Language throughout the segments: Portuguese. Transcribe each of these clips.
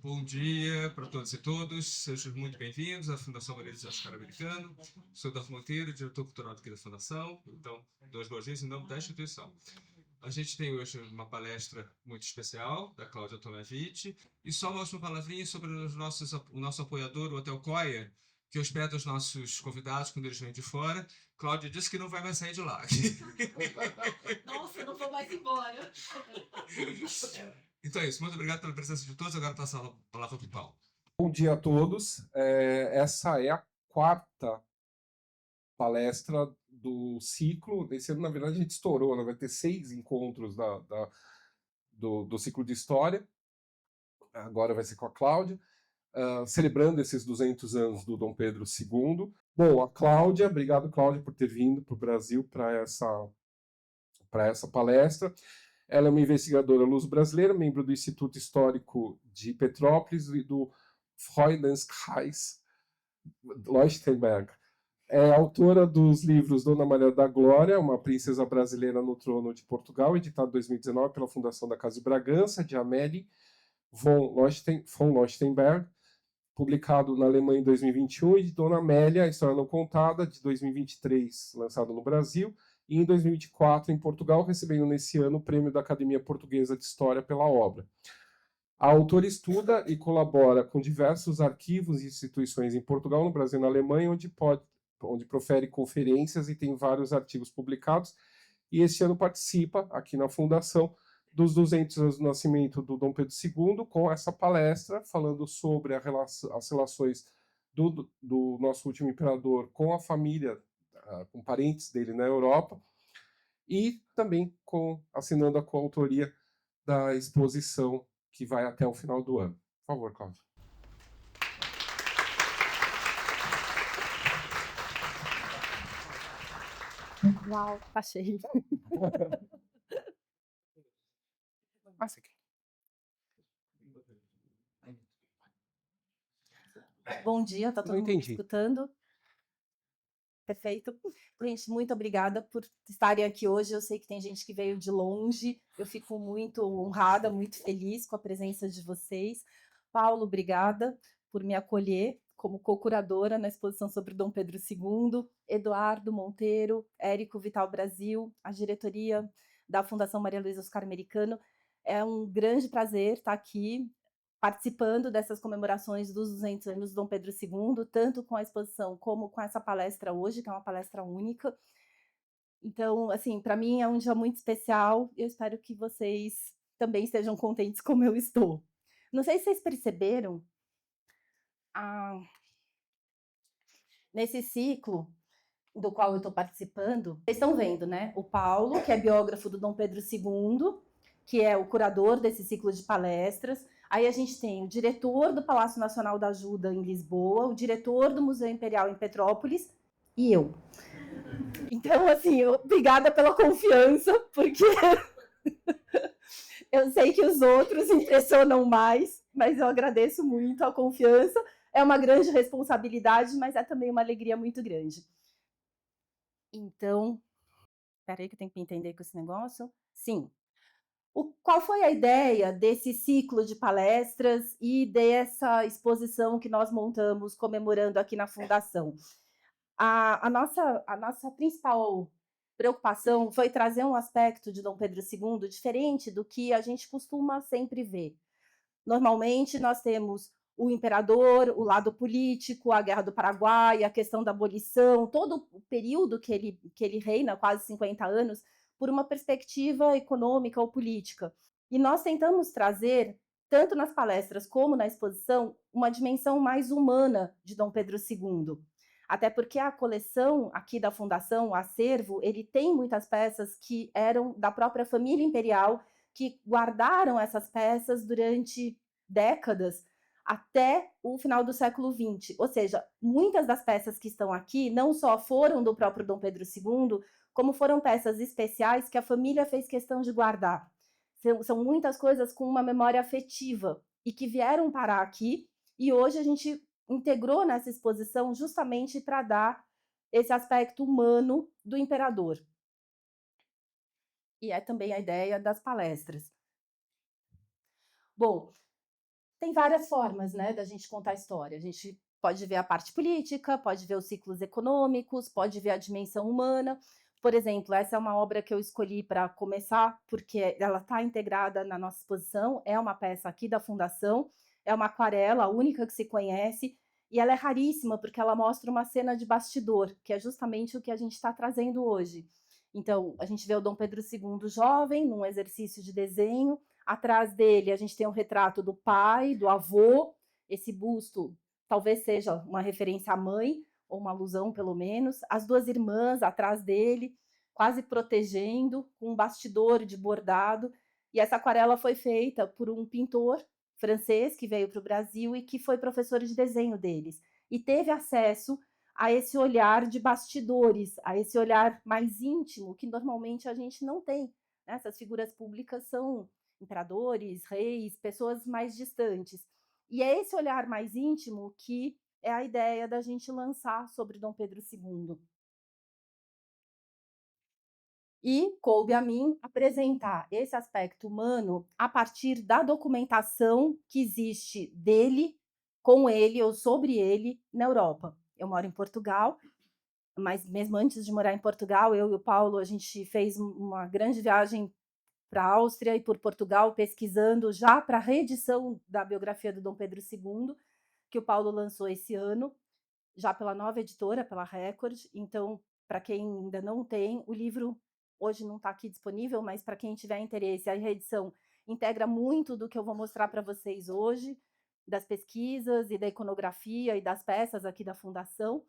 Bom dia para todos e todas, sejam muito bem-vindos à Fundação Maria de Oscar Americano. Sou Darth Monteiro, diretor cultural aqui da Fundação, então, duas boas-vindas em nome da instituição. A gente tem hoje uma palestra muito especial, da Cláudia Tomavitti, e só uma última palavrinha sobre o nosso apoiador, o Hotel Coia, que hospeda os nossos convidados quando eles vêm de fora. Cláudia disse que não vai mais sair de lá. Nossa, não vou mais embora. Então é isso, muito obrigado pela presença de todos. Agora passo a palavra para o Paulo. Bom dia a todos. Essa é a quarta palestra do ciclo. Esse ano, na verdade, a gente estourou, né? Vai ter 6 encontros do ciclo de História. Agora vai ser com a Cláudia, celebrando esses 200 anos do Dom Pedro II. Bom, a Cláudia, obrigado, Cláudia, por ter vindo para o Brasil para essa palestra. Ela é uma investigadora luso-brasileira, membro do Instituto Histórico de Petrópolis e do Freudenkreis Leuchtenberg. É autora dos livros Dona Maria da Glória, uma princesa brasileira no trono de Portugal, editado em 2019 pela Fundação da Casa de Bragança, de Amélie von Leuchtenberg, publicado na Alemanha em 2021, e de Dona Amélia, a História Não Contada, de 2023, lançado no Brasil, e em 2024 em Portugal, recebendo nesse ano o Prêmio da Academia Portuguesa de História pela obra. A autora estuda e colabora com diversos arquivos e instituições em Portugal, no Brasil e na Alemanha, onde profere conferências e tem vários artigos publicados, e este ano participa, aqui na Fundação, dos 200 anos do nascimento do Dom Pedro II, com essa palestra falando sobre as relações do nosso último imperador com a família, com parentes dele na Europa, e também assinando a coautoria da exposição que vai até o final do ano. Por favor, Cláudio. Uau, tá cheio. Bom dia, tá todo mundo escutando? Perfeito. Gente, muito obrigada por estarem aqui hoje. Eu sei que tem gente que veio de longe. Eu fico muito honrada, muito feliz com a presença de vocês. Paulo, obrigada por me acolher como co-curadora na exposição sobre Dom Pedro II. Eduardo Monteiro, Érico Vital Brasil, a diretoria da Fundação Maria Luísa Oscar Americano. É um grande prazer estar aqui participando dessas comemorações dos 200 anos do Dom Pedro II, tanto com a exposição como com essa palestra hoje, que é uma palestra única. Então, assim, para mim é um dia muito especial e eu espero que vocês também estejam contentes como eu estou. Não sei se vocês perceberam, nesse ciclo do qual eu estou participando, vocês estão vendo, né? O Paulo, que é biógrafo do Dom Pedro II, que é o curador desse ciclo de palestras. Aí a gente tem o diretor do Palácio Nacional da Ajuda em Lisboa, o diretor do Museu Imperial em Petrópolis e eu. Então, assim, obrigada pela confiança, porque eu sei que os outros impressionam mais, mas eu agradeço muito a confiança. É uma grande responsabilidade, mas é também uma alegria muito grande. Então, peraí que eu tenho que entender com esse negócio. Sim. Qual foi a ideia desse ciclo de palestras e dessa exposição que nós montamos comemorando aqui na Fundação? A nossa principal preocupação foi trazer um aspecto de Dom Pedro II diferente do que a gente costuma sempre ver. Normalmente, nós temos o imperador, o lado político, a Guerra do Paraguai, a questão da abolição, todo o período que ele reina, quase 50 anos, por uma perspectiva econômica ou política. E nós tentamos trazer, tanto nas palestras como na exposição, uma dimensão mais humana de Dom Pedro II. Até porque a coleção aqui da Fundação, o acervo, ele tem muitas peças que eram da própria família imperial, que guardaram essas peças durante décadas, até o final do século XX. Ou seja, muitas das peças que estão aqui não só foram do próprio Dom Pedro II, como foram peças especiais que a família fez questão de guardar. São muitas coisas com uma memória afetiva e que vieram parar aqui, e hoje a gente integrou nessa exposição justamente para dar esse aspecto humano do imperador. E é também a ideia das palestras. Bom, tem várias formas, né, da gente contar a história. A gente pode ver a parte política, pode ver os ciclos econômicos, pode ver a dimensão humana. Por exemplo, essa é uma obra que eu escolhi para começar, porque ela está integrada na nossa exposição, é uma peça aqui da Fundação, é uma aquarela, a única que se conhece, e ela é raríssima, porque ela mostra uma cena de bastidor, que é justamente o que a gente está trazendo hoje. Então, a gente vê o Dom Pedro II jovem, num exercício de desenho. Atrás dele, a gente tem um retrato do pai, do avô. Esse busto talvez seja uma referência à mãe, ou uma alusão, pelo menos. As duas irmãs atrás dele, quase protegendo, com um bastidor de bordado. E essa aquarela foi feita por um pintor francês que veio para o Brasil e que foi professor de desenho deles. E teve acesso a esse olhar de bastidores, a esse olhar mais íntimo, que normalmente a gente não tem. Né? Essas figuras públicas são imperadores, reis, pessoas mais distantes. E é esse olhar mais íntimo que é a ideia da gente lançar sobre Dom Pedro II. E coube a mim apresentar esse aspecto humano a partir da documentação que existe dele, com ele ou sobre ele na Europa. Eu moro em Portugal, mas mesmo antes de morar em Portugal, eu e o Paulo, a gente fez uma grande viagem para a Áustria e por Portugal, pesquisando já para a reedição da biografia do Dom Pedro II, que o Paulo lançou esse ano, já pela nova editora, pela Record. Então, para quem ainda não tem, o livro hoje não está aqui disponível, mas para quem tiver interesse, a reedição integra muito do que eu vou mostrar para vocês hoje, das pesquisas e da iconografia e das peças aqui da Fundação.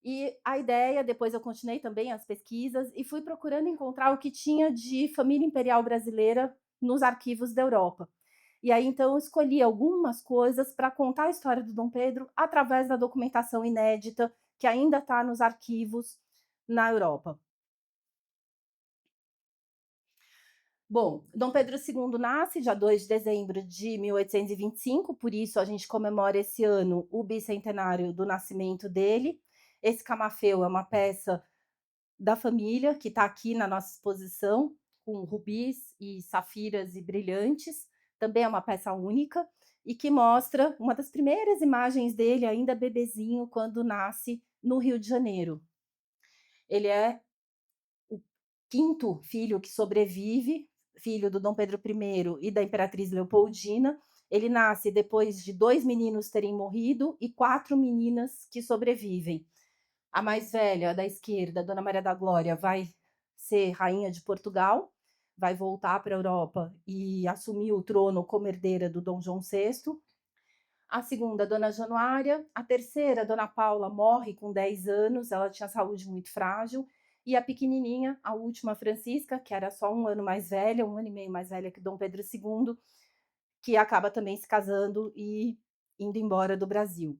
E a ideia, depois eu continuei também as pesquisas e fui procurando encontrar o que tinha de família imperial brasileira nos arquivos da Europa. E aí, então, eu escolhi algumas coisas para contar a história do Dom Pedro através da documentação inédita que ainda está nos arquivos na Europa. Bom, Dom Pedro II nasce dia 2 de dezembro de 1825, por isso a gente comemora esse ano o bicentenário do nascimento dele. Esse camafeu é uma peça da família que está aqui na nossa exposição, com rubis e safiras e brilhantes. Também é uma peça única e que mostra uma das primeiras imagens dele, ainda bebezinho, quando nasce no Rio de Janeiro. Ele é o quinto filho que sobrevive, filho do Dom Pedro I e da Imperatriz Leopoldina. Ele nasce depois de 2 meninos terem morrido e 4 meninas que sobrevivem. A mais velha, da esquerda, Dona Maria da Glória, vai ser rainha de Portugal, vai voltar para a Europa e assumir o trono como herdeira do Dom João VI. A segunda, Dona Januária. A terceira, Dona Paula, morre com 10 anos, ela tinha saúde muito frágil. E a pequenininha, a última, Francisca, que era só 1 ano mais velha, 1 ano e meio mais velha que Dom Pedro II, que acaba também se casando e indo embora do Brasil.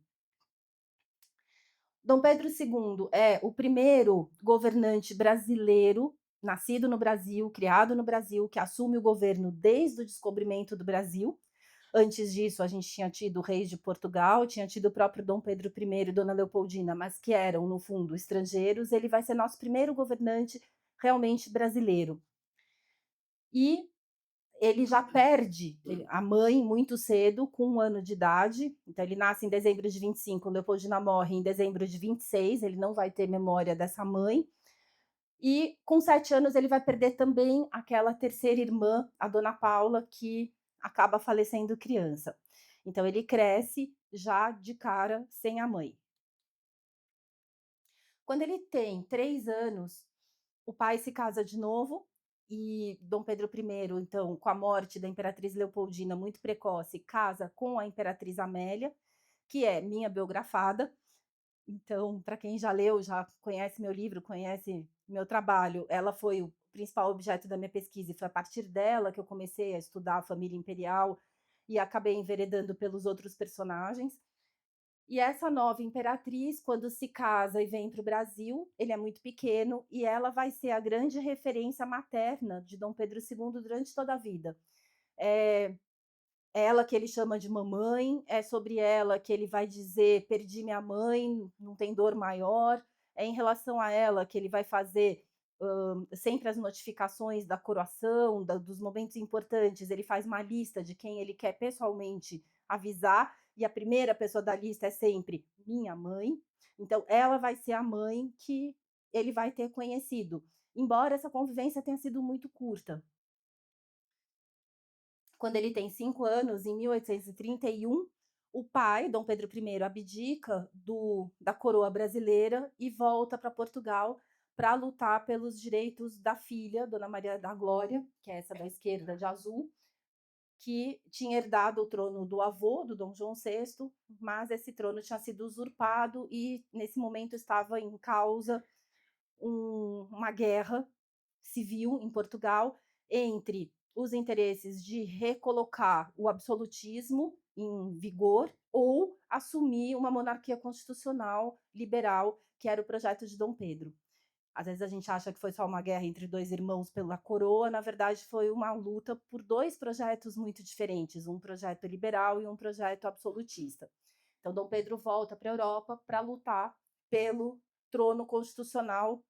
Dom Pedro II é o primeiro governante brasileiro, nascido no Brasil, criado no Brasil, que assume o governo desde o descobrimento do Brasil. Antes disso, a gente tinha tido reis de Portugal, tinha tido o próprio Dom Pedro I e Dona Leopoldina, mas que eram, no fundo, estrangeiros. Ele vai ser nosso primeiro governante realmente brasileiro. E ele já perde a mãe muito cedo, com 1 ano de idade. Então, ele nasce em dezembro de 25, Leopoldina morre em dezembro de 26, ele não vai ter memória dessa mãe. E com 7 anos ele vai perder também aquela terceira irmã, a Dona Paula, que acaba falecendo criança. Então, ele cresce já de cara sem a mãe. Quando ele tem 3 anos, o pai se casa de novo e Dom Pedro I, então, com a morte da Imperatriz Leopoldina muito precoce, casa com a Imperatriz Amélia, que é minha biografada. Então, para quem já leu, já conhece meu livro, conhece meu trabalho, ela foi o principal objeto da minha pesquisa e foi a partir dela que eu comecei a estudar a família imperial e acabei enveredando pelos outros personagens. E essa nova imperatriz, quando se casa e vem para o Brasil, ele é muito pequeno e ela vai ser a grande referência materna de Dom Pedro II durante toda a vida. É ela que ele chama de mamãe, é sobre ela que ele vai dizer: perdi minha mãe, não tem dor maior. É em relação a ela que ele vai fazer sempre as notificações da coroação, dos momentos importantes. Ele faz uma lista de quem ele quer pessoalmente avisar, e a primeira pessoa da lista é sempre minha mãe. Então, ela vai ser a mãe que ele vai ter conhecido, embora essa convivência tenha sido muito curta. Quando ele tem 5 anos, em 1831, o pai, Dom Pedro I, abdica da coroa brasileira e volta para Portugal para lutar pelos direitos da filha, Dona Maria da Glória, que é essa da esquerda de azul, que tinha herdado o trono do avô, do Dom João VI, mas esse trono tinha sido usurpado e, nesse momento, estava em causa uma guerra civil em Portugal entre os interesses de recolocar o absolutismo em vigor ou assumir uma monarquia constitucional liberal, que era o projeto de Dom Pedro. Às vezes a gente acha que foi só uma guerra entre dois irmãos pela coroa, na verdade foi uma luta por dois projetos muito diferentes, um projeto liberal e um projeto absolutista. Então Dom Pedro volta para a Europa para lutar pelo trono constitucional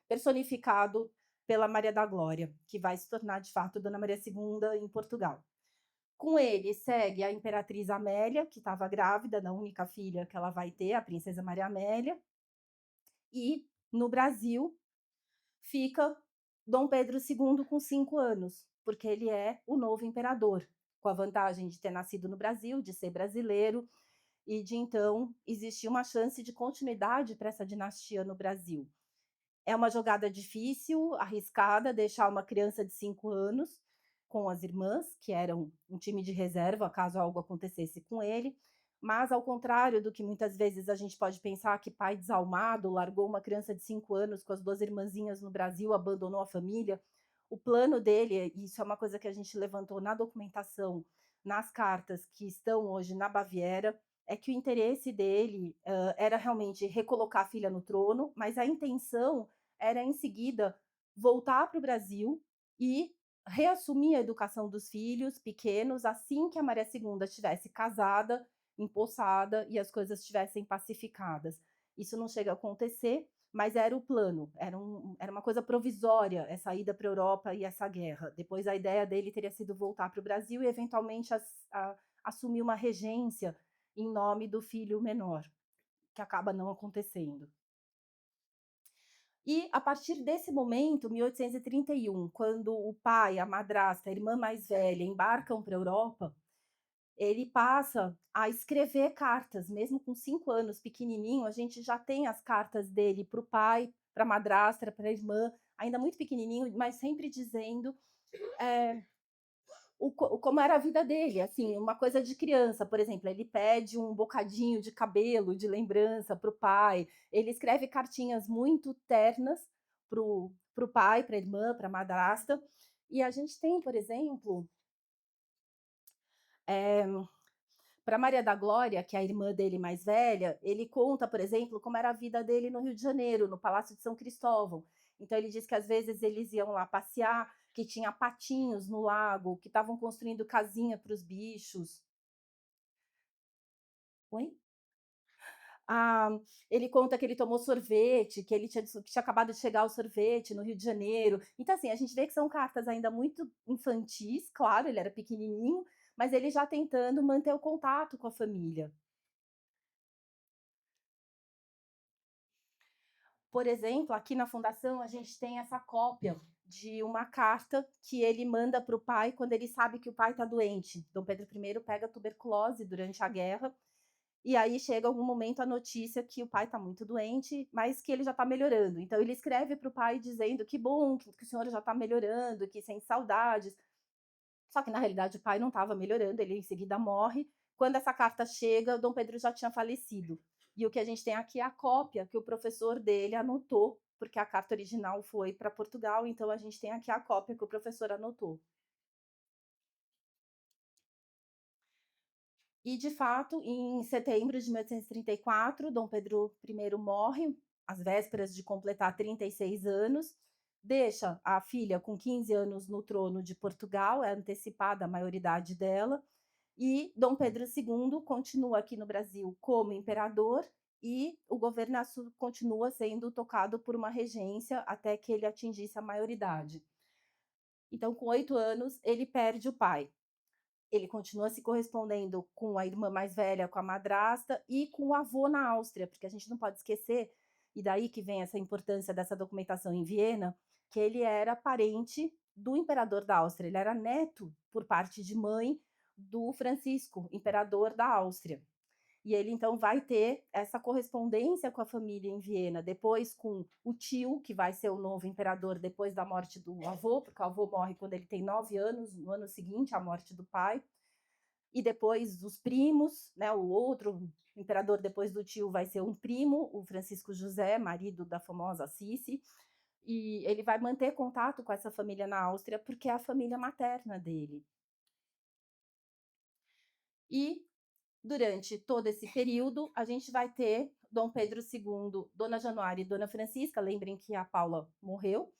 personificado pela Maria da Glória, que vai se tornar de fato Dona Maria II em Portugal. Com ele segue a Imperatriz Amélia, que estava grávida da única filha que ela vai ter, a Princesa Maria Amélia. E no Brasil fica Dom Pedro II com 5 anos, porque ele é o novo imperador, com a vantagem de ter nascido no Brasil, de ser brasileiro, e de então existir uma chance de continuidade para essa dinastia no Brasil. É uma jogada difícil, arriscada, deixar uma criança de 5 anos com as irmãs, que eram um time de reserva, caso algo acontecesse com ele. Mas, ao contrário do que muitas vezes a gente pode pensar que pai desalmado largou uma criança de 5 anos com as 2 irmãzinhas no Brasil, abandonou a família, o plano dele, e isso é uma coisa que a gente levantou na documentação, nas cartas que estão hoje na Baviera, é que o interesse dele era realmente recolocar a filha no trono, mas a intenção era, em seguida, voltar para o Brasil e reassumir a educação dos filhos pequenos assim que a Maria II estivesse casada, empossada e as coisas estivessem pacificadas. Isso não chega a acontecer, mas era o plano, era uma coisa provisória essa ida para a Europa e essa guerra. Depois a ideia dele teria sido voltar para o Brasil e eventualmente assumir uma regência em nome do filho menor, que acaba não acontecendo. E a partir desse momento, 1831, quando o pai, a madrasta, a irmã mais velha embarcam para a Europa, ele passa a escrever cartas, mesmo com 5 anos, pequenininho, a gente já tem as cartas dele para o pai, para a madrasta, para a irmã, ainda muito pequenininho, mas sempre dizendo como era a vida dele, assim, uma coisa de criança, por exemplo, ele pede um bocadinho de cabelo de lembrança para o pai, ele escreve cartinhas muito ternas para o pai, para a irmã, para a madrasta, e a gente tem, por exemplo, para Maria da Glória, que é a irmã dele mais velha, ele conta, por exemplo, como era a vida dele no Rio de Janeiro, no Palácio de São Cristóvão. Então ele diz que às vezes eles iam lá passear, que tinha patinhos no lago, que estavam construindo casinha para os bichos. Oi? Ele conta que ele tomou sorvete, que ele tinha acabado de chegar ao sorvete no Rio de Janeiro. Então, assim, a gente vê que são cartas ainda muito infantis, claro, ele era pequenininho, mas ele já tentando manter o contato com a família. Por exemplo, aqui na fundação a gente tem essa cópia de uma carta que ele manda para o pai quando ele sabe que o pai está doente. Dom Pedro I pega tuberculose durante a guerra e aí chega algum momento a notícia que o pai está muito doente, mas que ele já está melhorando. Então ele escreve para o pai dizendo que bom, que o senhor já está melhorando, que sente saudades. Só que na realidade o pai não estava melhorando, ele em seguida morre. Quando essa carta chega, Dom Pedro já tinha falecido. E o que a gente tem aqui é a cópia que o professor dele anotou, porque a carta original foi para Portugal, então a gente tem aqui a cópia que o professor anotou. E, de fato, em setembro de 1834, Dom Pedro I morre, às vésperas de completar 36 anos, deixa a filha com 15 anos no trono de Portugal, é antecipada a maioridade dela, e Dom Pedro II continua aqui no Brasil como imperador e o governo continua sendo tocado por uma regência até que ele atingisse a maioridade. Então, com 8 anos, ele perde o pai. ele continua se correspondendo com a irmã mais velha, com a madrasta e com o avô na Áustria, porque a gente não pode esquecer, e daí que vem essa importância dessa documentação em Viena, que ele era parente do imperador da Áustria, ele era neto, por parte de mãe, do Francisco, imperador da Áustria. E ele então vai ter essa correspondência com a família em Viena, depois com o tio, que vai ser o novo imperador depois da morte do avô, porque o avô morre quando ele tem 9 anos, no ano seguinte à morte do pai. E depois os primos, né, o outro imperador depois do tio vai ser um primo, o Francisco José, marido da famosa Sissi, e ele vai manter contato com essa família na Áustria porque é a família materna dele. E durante todo esse período, a gente vai ter Dom Pedro II, Dona Januária e Dona Francisca, lembrem que a Paula morreu,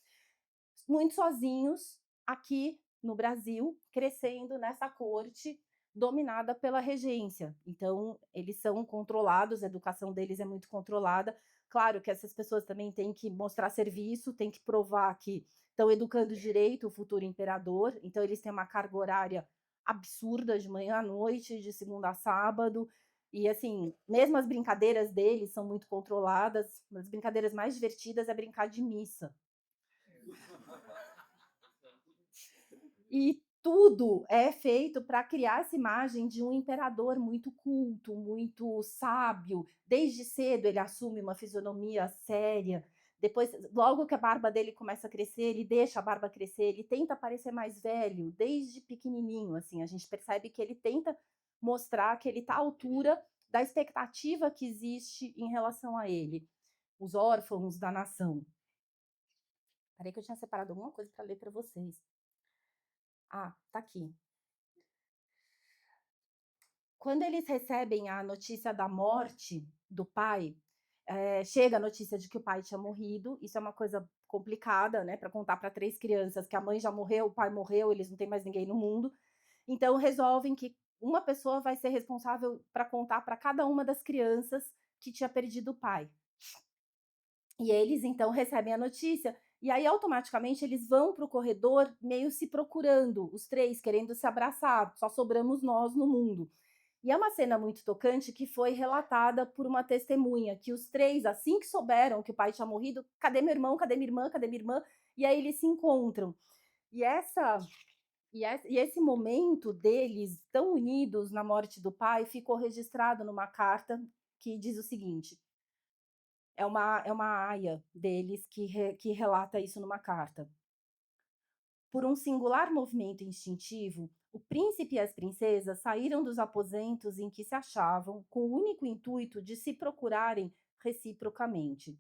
muito sozinhos aqui no Brasil, crescendo nessa corte dominada pela regência. Então, eles são controlados, a educação deles é muito controlada. Claro que essas pessoas também têm que mostrar serviço, têm que provar que estão educando direito o futuro imperador. Então, eles têm uma carga horária absurda de manhã à noite, de segunda a sábado. E, assim, mesmo as brincadeiras deles são muito controladas. Uma das brincadeiras mais divertidas é brincar de missa. E tudo é feito para criar essa imagem de um imperador muito culto, muito sábio. Desde cedo ele assume uma fisionomia séria. Depois, logo que a barba dele começa a crescer, ele deixa a barba crescer, ele tenta parecer mais velho, desde pequenininho, assim, a gente percebe que ele tenta mostrar que ele está à altura da expectativa que existe em relação a ele, os órfãos da nação. Peraí que eu tinha separado alguma coisa para ler para vocês. Ah, tá aqui. Quando eles recebem a notícia da morte do pai, chega a notícia de que o pai tinha morrido. Isso é uma coisa complicada, né, para contar para 3 crianças que a mãe já morreu, o pai morreu, eles não têm mais ninguém no mundo. Então resolvem que uma pessoa vai ser responsável para contar para cada uma das crianças que tinha perdido o pai. E eles então recebem a notícia e aí automaticamente eles vão para o corredor meio se procurando, os 3 querendo se abraçar, só sobramos nós no mundo. E é uma cena muito tocante que foi relatada por uma testemunha, que os 3, assim que souberam que o pai tinha morrido, cadê meu irmão, cadê minha irmã, cadê minha irmã? E aí eles se encontram. E esse momento deles tão unidos na morte do pai ficou registrado numa carta que diz o seguinte: é uma aia deles que relata isso numa carta. Por um singular movimento instintivo, o príncipe e as princesas saíram dos aposentos em que se achavam com o único intuito de se procurarem reciprocamente.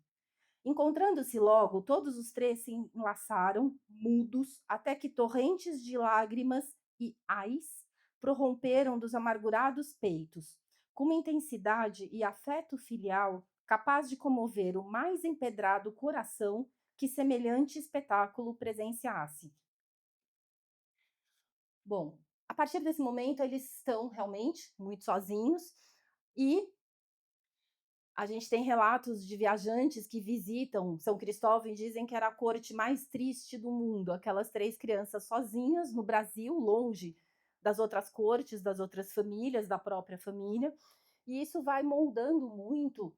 Encontrando-se logo, todos os 3 se enlaçaram, mudos, até que torrentes de lágrimas e ais prorromperam dos amargurados peitos, com uma intensidade e afeto filial capaz de comover o mais empedrado coração que semelhante espetáculo presenciasse. Bom, a partir desse momento eles estão realmente muito sozinhos e a gente tem relatos de viajantes que visitam São Cristóvão e dizem que era a corte mais triste do mundo, aquelas 3 crianças sozinhas no Brasil, longe das outras cortes, das outras famílias, da própria família, e isso vai moldando muito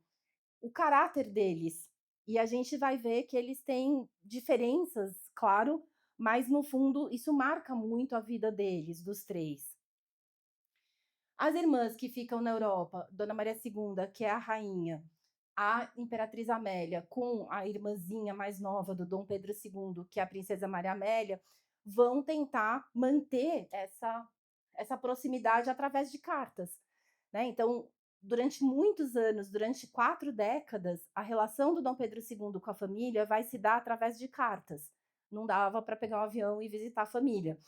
o caráter deles. E a gente vai ver que eles têm diferenças, claro, mas no fundo isso marca muito a vida deles, dos 3. As irmãs que ficam na Europa, Dona Maria II, que é a rainha, a Imperatriz Amélia, com a irmãzinha mais nova do Dom Pedro II, que é a Princesa Maria Amélia, vão tentar manter essa proximidade através de cartas, né? Então, durante muitos anos, durante 4 décadas, a relação do Dom Pedro II com a família vai se dar através de cartas. Não dava para pegar um avião e visitar a família.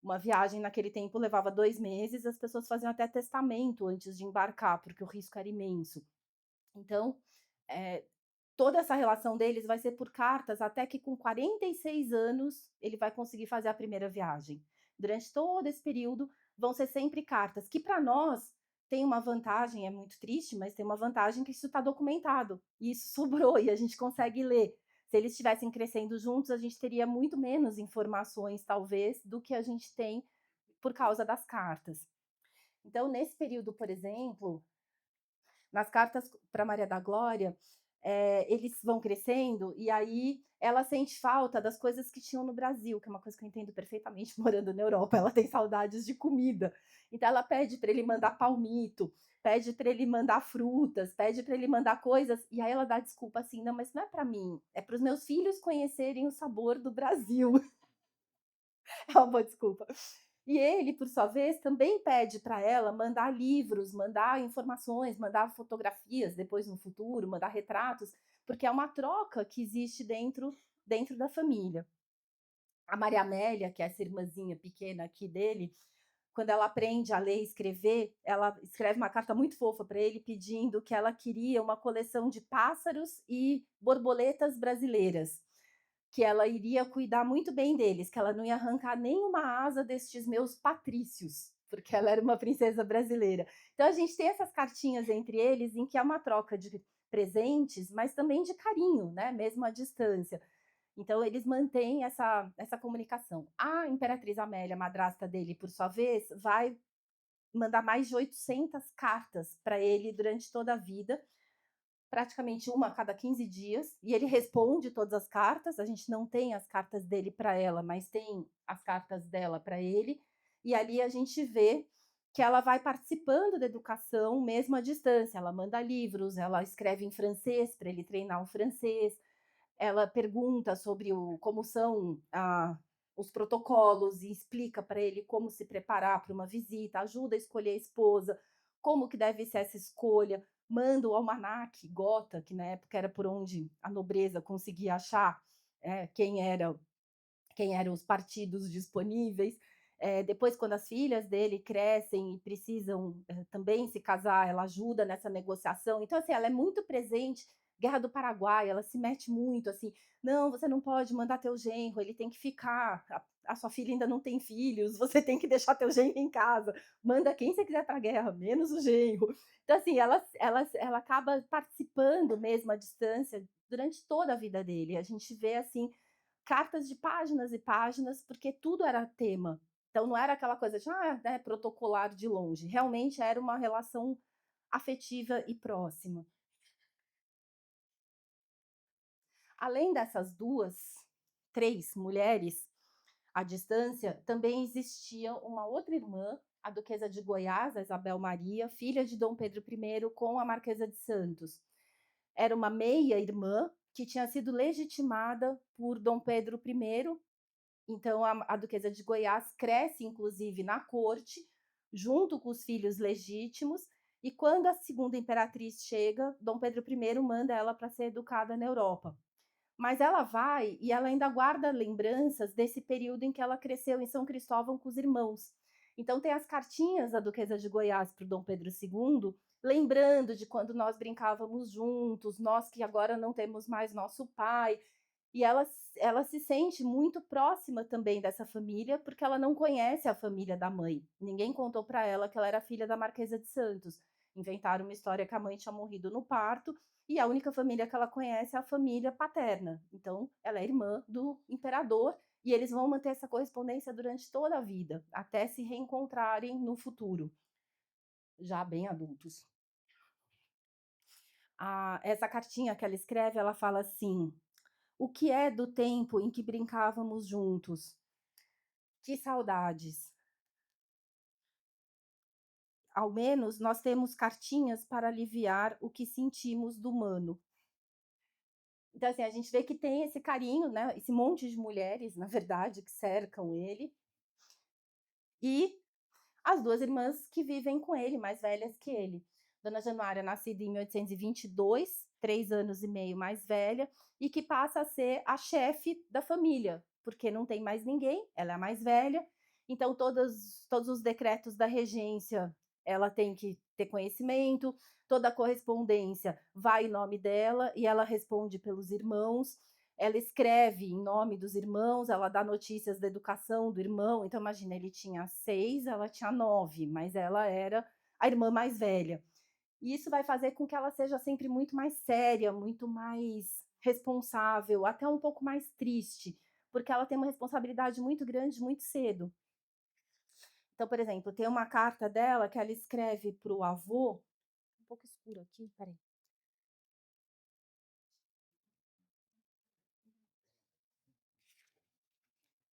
Uma viagem naquele tempo levava 2 meses, as pessoas faziam até testamento antes de embarcar, porque o risco era imenso. Então, toda essa relação deles vai ser por cartas, até que com 46 anos ele vai conseguir fazer a primeira viagem. Durante todo esse período vão ser sempre cartas, que para nós tem uma vantagem, é muito triste, mas tem uma vantagem que isso está documentado, e isso sobrou, e a gente consegue ler. Se eles estivessem crescendo juntos, a gente teria muito menos informações, talvez, do que a gente tem por causa das cartas. Então, nesse período, por exemplo, nas cartas para Maria da Glória, eles vão crescendo e aí ela sente falta das coisas que tinham no Brasil, que é uma coisa que eu entendo perfeitamente morando na Europa. Ela tem saudades de comida. Então ela pede para ele mandar palmito, pede para ele mandar frutas, pede para ele mandar coisas, e aí ela dá desculpa assim: não, mas não é para mim, é para os meus filhos conhecerem o sabor do Brasil. É uma boa desculpa. E ele, por sua vez, também pede para ela mandar livros, mandar informações, mandar fotografias depois no futuro, mandar retratos, porque é uma troca que existe dentro da família. A Maria Amélia, que é essa irmãzinha pequena aqui dele, quando ela aprende a ler e escrever, ela escreve uma carta muito fofa para ele pedindo que ela queria uma coleção de pássaros e borboletas brasileiras, que ela iria cuidar muito bem deles, que ela não ia arrancar nenhuma asa destes meus patrícios, porque ela era uma princesa brasileira. Então a gente tem essas cartinhas entre eles em que é uma troca de presentes, mas também de carinho, né? Mesmo à distância. Então eles mantêm essa comunicação. A Imperatriz Amélia, madrasta dele, por sua vez, vai mandar mais de 800 cartas para ele durante toda a vida, praticamente uma a cada 15 dias, e ele responde todas as cartas. A gente não tem as cartas dele para ela, mas tem as cartas dela para ele, e ali a gente vê que ela vai participando da educação mesmo à distância. Ela manda livros, ela escreve em francês para ele treinar o francês, ela pergunta sobre como são os protocolos e explica para ele como se preparar para uma visita, ajuda a escolher a esposa, como que deve ser essa escolha, manda o almanaque Gotha, que na época era por onde a nobreza conseguia achar quem eram os partidos disponíveis. Depois, quando as filhas dele crescem e precisam também se casar, ela ajuda nessa negociação. Então, assim, ela é muito presente. Guerra do Paraguai, ela se mete muito, assim, não, você não pode mandar teu genro, ele tem que ficar, a sua filha ainda não tem filhos, você tem que deixar teu genro em casa, manda quem você quiser para a guerra, menos o genro. Então, assim, ela acaba participando mesmo à distância durante toda a vida dele. A gente vê, assim, cartas de páginas e páginas, porque tudo era tema. Então não era aquela coisa de protocolar de longe. Realmente era uma relação afetiva e próxima. Além dessas três mulheres à distância, também existia uma outra irmã, a Duquesa de Goiás, a Isabel Maria, filha de Dom Pedro I, com a Marquesa de Santos. Era uma meia-irmã que tinha sido legitimada por Dom Pedro I. Então, a Duquesa de Goiás cresce, inclusive, na corte, junto com os filhos legítimos, e quando a segunda imperatriz chega, Dom Pedro I manda ela para ser educada na Europa. Mas ela vai e ela ainda guarda lembranças desse período em que ela cresceu em São Cristóvão com os irmãos. Então tem as cartinhas da Duquesa de Goiás para o Dom Pedro II, lembrando de quando nós brincávamos juntos, nós que agora não temos mais nosso pai. E ela se sente muito próxima também dessa família, porque ela não conhece a família da mãe. Ninguém contou para ela que ela era filha da Marquesa de Santos. Inventaram uma história que a mãe tinha morrido no parto, e a única família que ela conhece é a família paterna. Então, ela é irmã do imperador, e eles vão manter essa correspondência durante toda a vida, até se reencontrarem no futuro, já bem adultos. Essa cartinha que ela escreve, ela fala assim: o que é do tempo em que brincávamos juntos? Que saudades! Ao menos nós temos cartinhas para aliviar o que sentimos do Mano. Então, assim, a gente vê que tem esse carinho, né? Esse monte de mulheres, na verdade, que cercam ele. E as duas irmãs que vivem com ele, mais velhas que ele. Dona Januária, nascida em 1822, 3 anos e meio mais velha, e que passa a ser a chefe da família, porque não tem mais ninguém, ela é a mais velha, então todos os decretos da regência ela tem que ter conhecimento, toda a correspondência vai em nome dela e ela responde pelos irmãos. Ela escreve em nome dos irmãos, ela dá notícias da educação do irmão. Então, imagina, ele tinha 6, ela tinha 9, mas ela era a irmã mais velha. E isso vai fazer com que ela seja sempre muito mais séria, muito mais responsável, até um pouco mais triste, porque ela tem uma responsabilidade muito grande muito cedo. Então, por exemplo, tem uma carta dela que ela escreve para o avô, um pouco escuro aqui, peraí.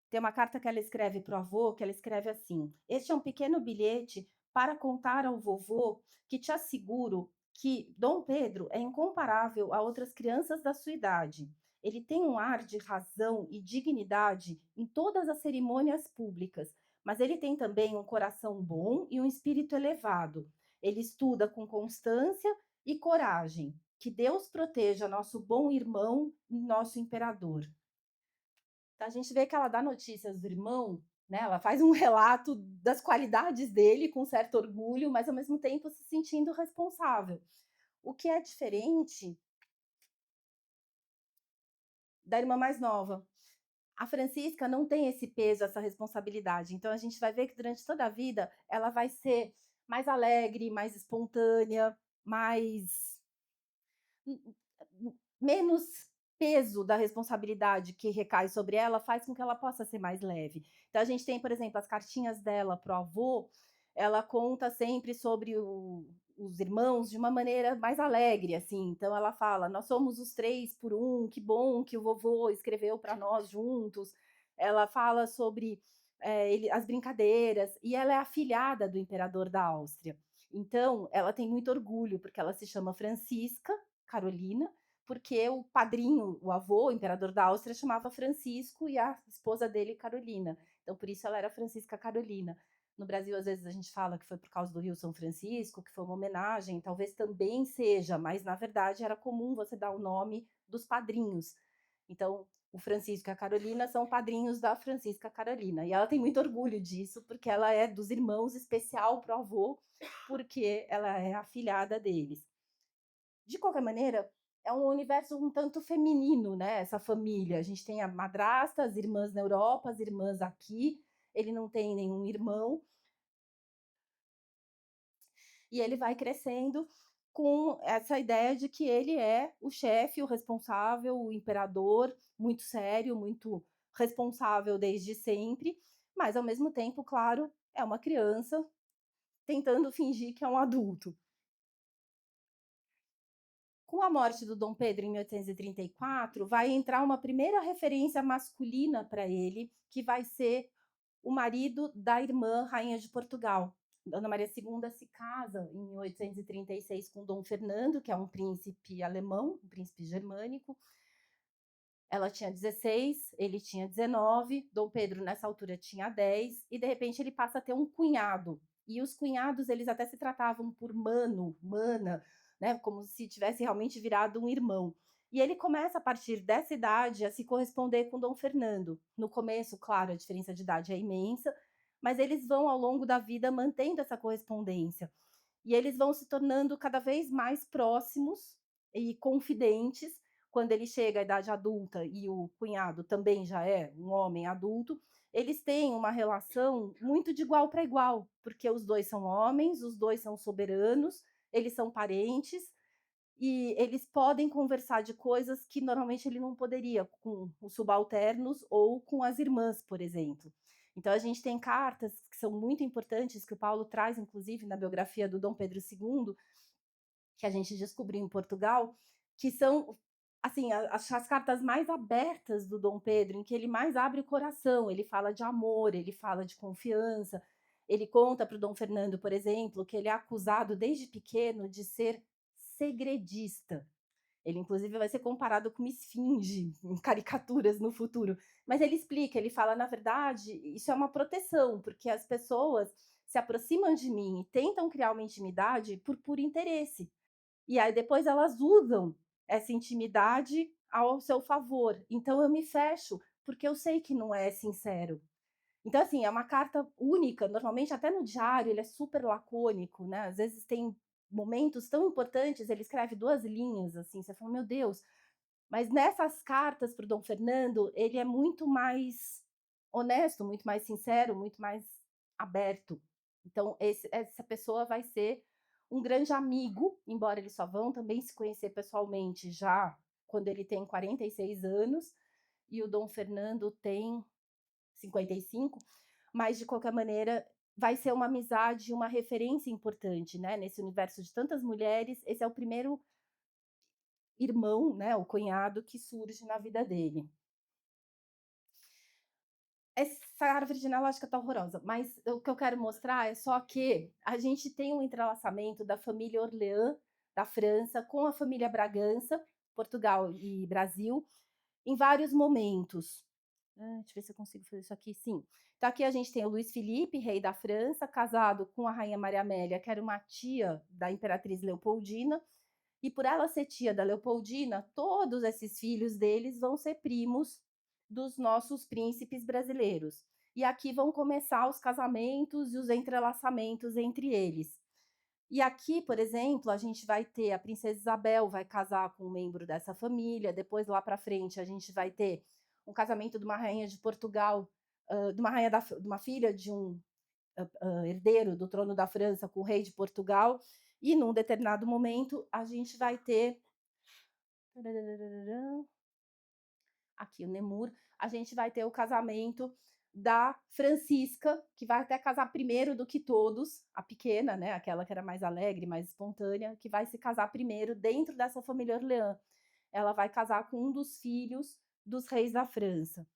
Tem uma carta que ela escreve para o avô, que ela escreve assim: "Este é um pequeno bilhete para contar ao vovô que te asseguro que Dom Pedro é incomparável a outras crianças da sua idade. Ele tem um ar de razão e dignidade em todas as cerimônias públicas, mas ele tem também um coração bom e um espírito elevado. Ele estuda com constância e coragem. Que Deus proteja nosso bom irmão e nosso imperador." Então, a gente vê que ela dá notícias do irmão, né? Ela faz um relato das qualidades dele com certo orgulho, mas ao mesmo tempo se sentindo responsável. O que é diferente da irmã mais nova. A Francisca não tem esse peso, essa responsabilidade. Então, a gente vai ver que durante toda a vida ela vai ser mais alegre, mais espontânea, mais menos peso da responsabilidade que recai sobre ela faz com que ela possa ser mais leve. Então a gente tem, por exemplo, as cartinhas dela pro avô, ela conta sempre sobre os irmãos de uma maneira mais alegre, assim. Então ela fala: "Nós somos os 3 por 1, que bom que o vovô escreveu para nós juntos." Ela fala sobre as brincadeiras, e ela é afilhada do imperador da Áustria. Então, ela tem muito orgulho, porque ela se chama Francisca Carolina, porque o padrinho, o avô, o imperador da Áustria, chamava Francisco e a esposa dele Carolina. Então, por isso ela era Francisca Carolina. No Brasil, às vezes a gente fala que foi por causa do Rio São Francisco, que foi uma homenagem, talvez também seja, mas na verdade era comum você dar o nome dos padrinhos. Então, o Francisco e a Carolina são padrinhos da Francisca Carolina. E ela tem muito orgulho disso, porque ela é dos irmãos especial para o avô, porque ela é afilhada deles. De qualquer maneira, é um universo um tanto feminino, né? Essa família. A gente tem a madrasta, as irmãs na Europa, as irmãs aqui. Ele não tem nenhum irmão. E ele vai crescendo com essa ideia de que ele é o chefe, o responsável, o imperador, muito sério, muito responsável desde sempre, mas ao mesmo tempo, claro, é uma criança tentando fingir que é um adulto. Com a morte do Dom Pedro em 1834, vai entrar uma primeira referência masculina para ele, que vai ser o marido da irmã rainha de Portugal. Ana Maria II se casa em 1836 com Dom Fernando, que é um príncipe alemão, um príncipe germânico. Ela tinha 16, ele tinha 19, Dom Pedro nessa altura tinha 10, e de repente ele passa a ter um cunhado. E os cunhados, eles até se tratavam por mano, mana, né, como se tivesse realmente virado um irmão. E ele começa, a partir dessa idade, a se corresponder com Dom Fernando. No começo, claro, a diferença de idade é imensa, mas eles vão, ao longo da vida, mantendo essa correspondência. E eles vão se tornando cada vez mais próximos e confidentes. Quando ele chega à idade adulta e o cunhado também já é um homem adulto, eles têm uma relação muito de igual para igual, porque os dois são homens, os dois são soberanos, eles são parentes, e eles podem conversar de coisas que normalmente ele não poderia com os subalternos ou com as irmãs, por exemplo. Então a gente tem cartas que são muito importantes, que o Paulo traz, inclusive, na biografia do Dom Pedro II, que a gente descobriu em Portugal, que são assim as cartas mais abertas do Dom Pedro, em que ele mais abre o coração. Ele fala de amor, ele fala de confiança. Ele conta para o Dom Fernando, por exemplo, que ele é acusado desde pequeno de ser segredista. Ele, inclusive, vai ser comparado com uma esfinge em caricaturas no futuro. Mas ele explica, ele fala, na verdade, isso é uma proteção, porque as pessoas se aproximam de mim e tentam criar uma intimidade por puro interesse. E aí depois elas usam essa intimidade ao seu favor. Então eu me fecho, porque eu sei que não é sincero. Então, assim, é uma carta única. Normalmente, até no diário, ele é super lacônico, né? Às vezes tem momentos tão importantes, ele escreve 2 linhas, assim, você fala, meu Deus. Mas nessas cartas para o Dom Fernando, ele é muito mais honesto, muito mais sincero, muito mais aberto. Então, essa pessoa vai ser um grande amigo, embora eles só vão também se conhecer pessoalmente já quando ele tem 46 anos, e o Dom Fernando tem 55, mas de qualquer maneira vai ser uma amizade, uma referência importante, né? Nesse universo de tantas mulheres, esse é o primeiro irmão, né, o cunhado que surge na vida dele. Essa árvore genealógica tá horrorosa, mas o que eu quero mostrar é só que a gente tem um entrelaçamento da família Orleans, da França, com a família Bragança, Portugal e Brasil, em vários momentos. Deixa eu ver se eu consigo fazer isso aqui. Sim. Então, aqui a gente tem o Luiz Felipe, rei da França, casado com a rainha Maria Amélia, que era uma tia da imperatriz Leopoldina. E por ela ser tia da Leopoldina, todos esses filhos deles vão ser primos dos nossos príncipes brasileiros. E aqui vão começar os casamentos e os entrelaçamentos entre eles. E aqui, por exemplo, a gente vai ter a princesa Isabel vai casar com um membro dessa família, depois lá para frente a gente vai ter um casamento de uma rainha de Portugal, de uma rainha de uma filha de um herdeiro do trono da França com o rei de Portugal, e num determinado momento a gente vai ter aqui o Nemur, a gente vai ter o casamento da Francisca, que vai até casar primeiro do que todos, a pequena, né, aquela que era mais alegre, mais espontânea, que vai se casar primeiro dentro dessa família Orleans. Ela vai casar com um dos filhos dos reis da França.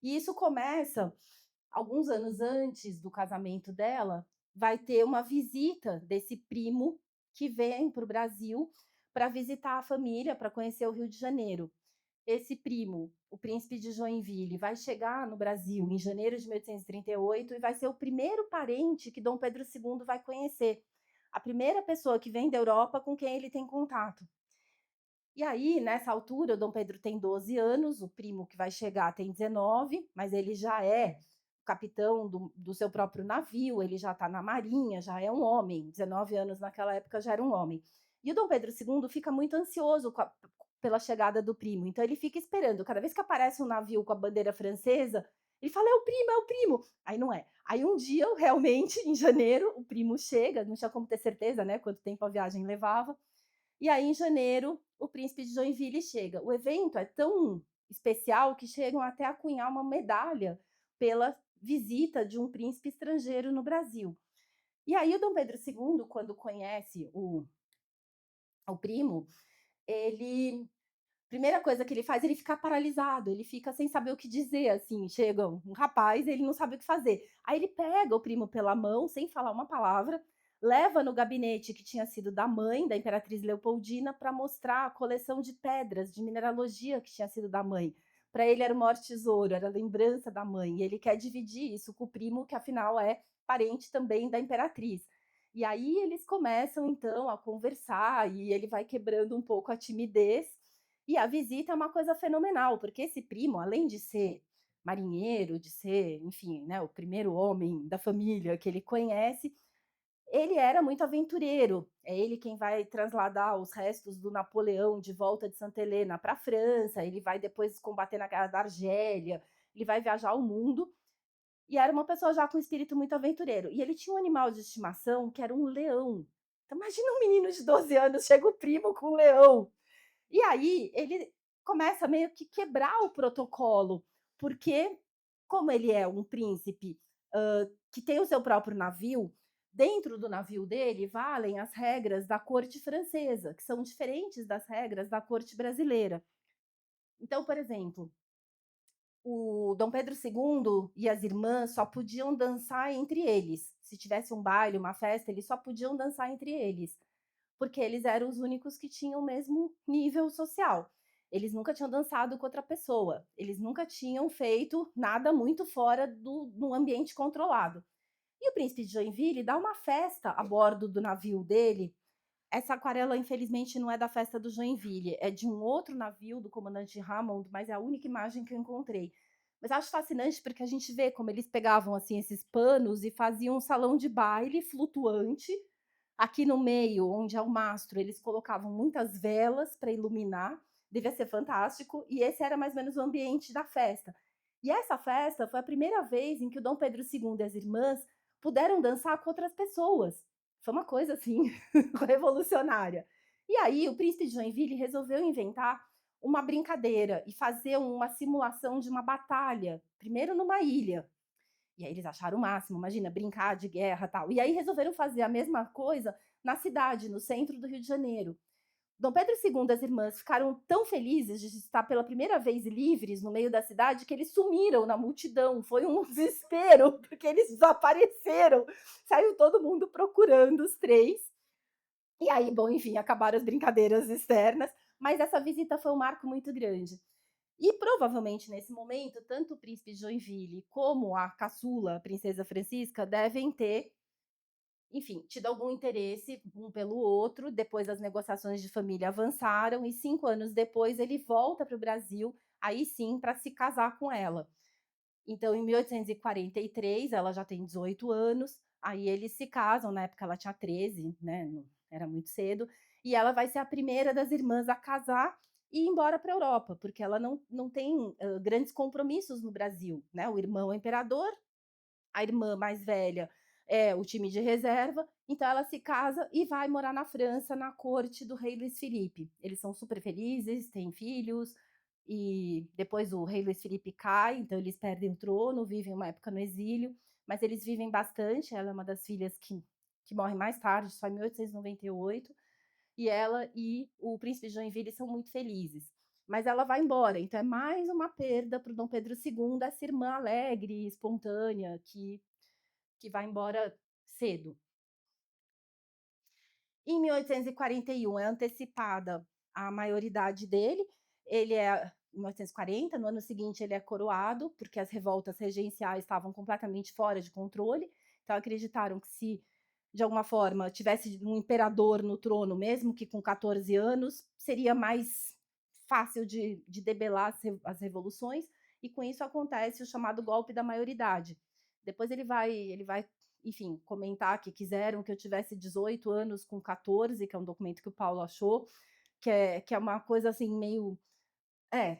E isso começa alguns anos antes do casamento dela, vai ter uma visita desse primo que vem para o Brasil para visitar a família, para conhecer o Rio de Janeiro. Esse primo, o príncipe de Joinville, vai chegar no Brasil em janeiro de 1838 e vai ser o primeiro parente que Dom Pedro II vai conhecer. A primeira pessoa que vem da Europa com quem ele tem contato. E aí, nessa altura, o Dom Pedro tem 12 anos, o primo que vai chegar tem 19, mas ele já é capitão do seu próprio navio, ele já está na marinha, já é um homem, 19 anos naquela época já era um homem. E o Dom Pedro II fica muito ansioso pela chegada do primo, então ele fica esperando, cada vez que aparece um navio com a bandeira francesa, ele fala, é o primo, é o primo. Aí não é. Aí um dia, realmente, em janeiro, o primo chega, não tinha como ter certeza, né, quanto tempo a viagem levava, e aí em janeiro, o príncipe de Joinville chega. O evento é tão especial que chegam até a cunhar uma medalha pela visita de um príncipe estrangeiro no Brasil. E aí o Dom Pedro II, quando conhece o primo, ele primeira coisa que ele faz, ele fica paralisado, ele fica sem saber o que dizer, assim, chega um rapaz, ele não sabe o que fazer. Aí ele pega o primo pela mão, sem falar uma palavra, leva no gabinete que tinha sido da mãe, da imperatriz Leopoldina, para mostrar a coleção de pedras, de mineralogia que tinha sido da mãe. Para ele era o maior tesouro, era a lembrança da mãe, e ele quer dividir isso com o primo, que afinal é parente também da imperatriz. E aí eles começam, então, a conversar, e ele vai quebrando um pouco a timidez, e a visita é uma coisa fenomenal, porque esse primo, além de ser marinheiro, de ser, enfim, né, o primeiro homem da família que ele conhece, ele era muito aventureiro. É ele quem vai trasladar os restos do Napoleão de volta de Santa Helena para a França, ele vai depois combater na Guerra da Argélia, ele vai viajar o mundo, e era uma pessoa já com espírito muito aventureiro. E ele tinha um animal de estimação que era um leão. Então imagina um menino de 12 anos, chega o primo com um leão. E aí ele começa meio que quebrar o protocolo, porque como ele é um príncipe que tem o seu próprio navio, dentro do navio dele valem as regras da corte francesa, que são diferentes das regras da corte brasileira. Então, por exemplo, o Dom Pedro II e as irmãs só podiam dançar entre eles. Se tivesse um baile, uma festa, eles só podiam dançar entre eles, porque eles eram os únicos que tinham o mesmo nível social. Eles nunca tinham dançado com outra pessoa, eles nunca tinham feito nada muito fora do ambiente controlado. E o príncipe de Joinville dá uma festa a bordo do navio dele. Essa aquarela, infelizmente, não é da festa do Joinville, é de um outro navio do comandante Hammond, mas é a única imagem que eu encontrei. Mas acho fascinante porque a gente vê como eles pegavam assim esses panos e faziam um salão de baile flutuante. Aqui no meio, onde é o mastro, eles colocavam muitas velas para iluminar, devia ser fantástico, e esse era mais ou menos o ambiente da festa. E essa festa foi a primeira vez em que o Dom Pedro II e as irmãs puderam dançar com outras pessoas. Foi uma coisa assim revolucionária. E aí o príncipe de Joinville resolveu inventar uma brincadeira e fazer uma simulação de uma batalha, primeiro numa ilha. E aí eles acharam o máximo, imagina, brincar de guerra e tal. E aí resolveram fazer a mesma coisa na cidade, no centro do Rio de Janeiro. Dom Pedro II e as irmãs ficaram tão felizes de estar pela primeira vez livres no meio da cidade que eles sumiram na multidão. Foi um desespero, porque eles desapareceram. Saiu todo mundo procurando os três. E aí, bom, enfim, acabaram as brincadeiras externas, mas essa visita foi um marco muito grande. E provavelmente nesse momento, tanto o príncipe Joinville como a caçula, a princesa Francisca, devem ter, enfim, tido algum interesse um pelo outro. Depois as negociações de família avançaram e 5 anos depois ele volta para o Brasil, aí sim, para se casar com ela. Então, em 1843, ela já tem 18 anos, aí eles se casam, na época ela tinha 13, né, era muito cedo, e ela vai ser a primeira das irmãs a casar e ir embora para a Europa, porque ela não tem grandes compromissos no Brasil, né? O irmão é imperador, a irmã mais velha é o time de reserva, então ela se casa e vai morar na França, na corte do rei Luís Felipe. Eles são super felizes, têm filhos, e depois o rei Luís Felipe cai, então eles perdem o trono, vivem uma época no exílio, mas eles vivem bastante. Ela é uma das filhas que morre mais tarde, só em 1898, e ela e o príncipe Joinville são muito felizes. Mas ela vai embora, então é mais uma perda para o Dom Pedro II, essa irmã alegre, espontânea, que vai embora cedo. Em 1841 é antecipada a maioridade dele. Ele é em 1840, no ano seguinte ele é coroado, porque as revoltas regenciais estavam completamente fora de controle. Então acreditaram que se de alguma forma tivesse um imperador no trono, mesmo que com 14 anos, seria mais fácil de debelar as revoluções, e com isso acontece o chamado golpe da maioridade. Depois ele vai, enfim, comentar que quiseram que eu tivesse 18 anos com 14, que é um documento que o Paulo achou, que é uma coisa assim meio...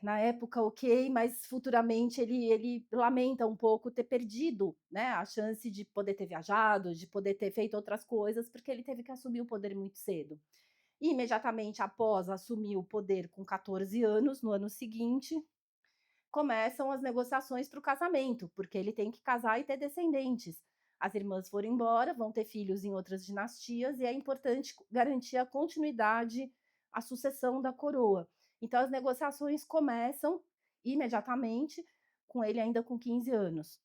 na época ok, mas futuramente ele lamenta um pouco ter perdido, né, a chance de poder ter viajado, de poder ter feito outras coisas, porque ele teve que assumir o poder muito cedo. E imediatamente após assumir o poder com 14 anos, no ano seguinte, começam as negociações para o casamento, porque ele tem que casar e ter descendentes. As irmãs foram embora, vão ter filhos em outras dinastias, e é importante garantir a continuidade, a sucessão da coroa. Então, as negociações começam imediatamente, com ele ainda com 15 anos.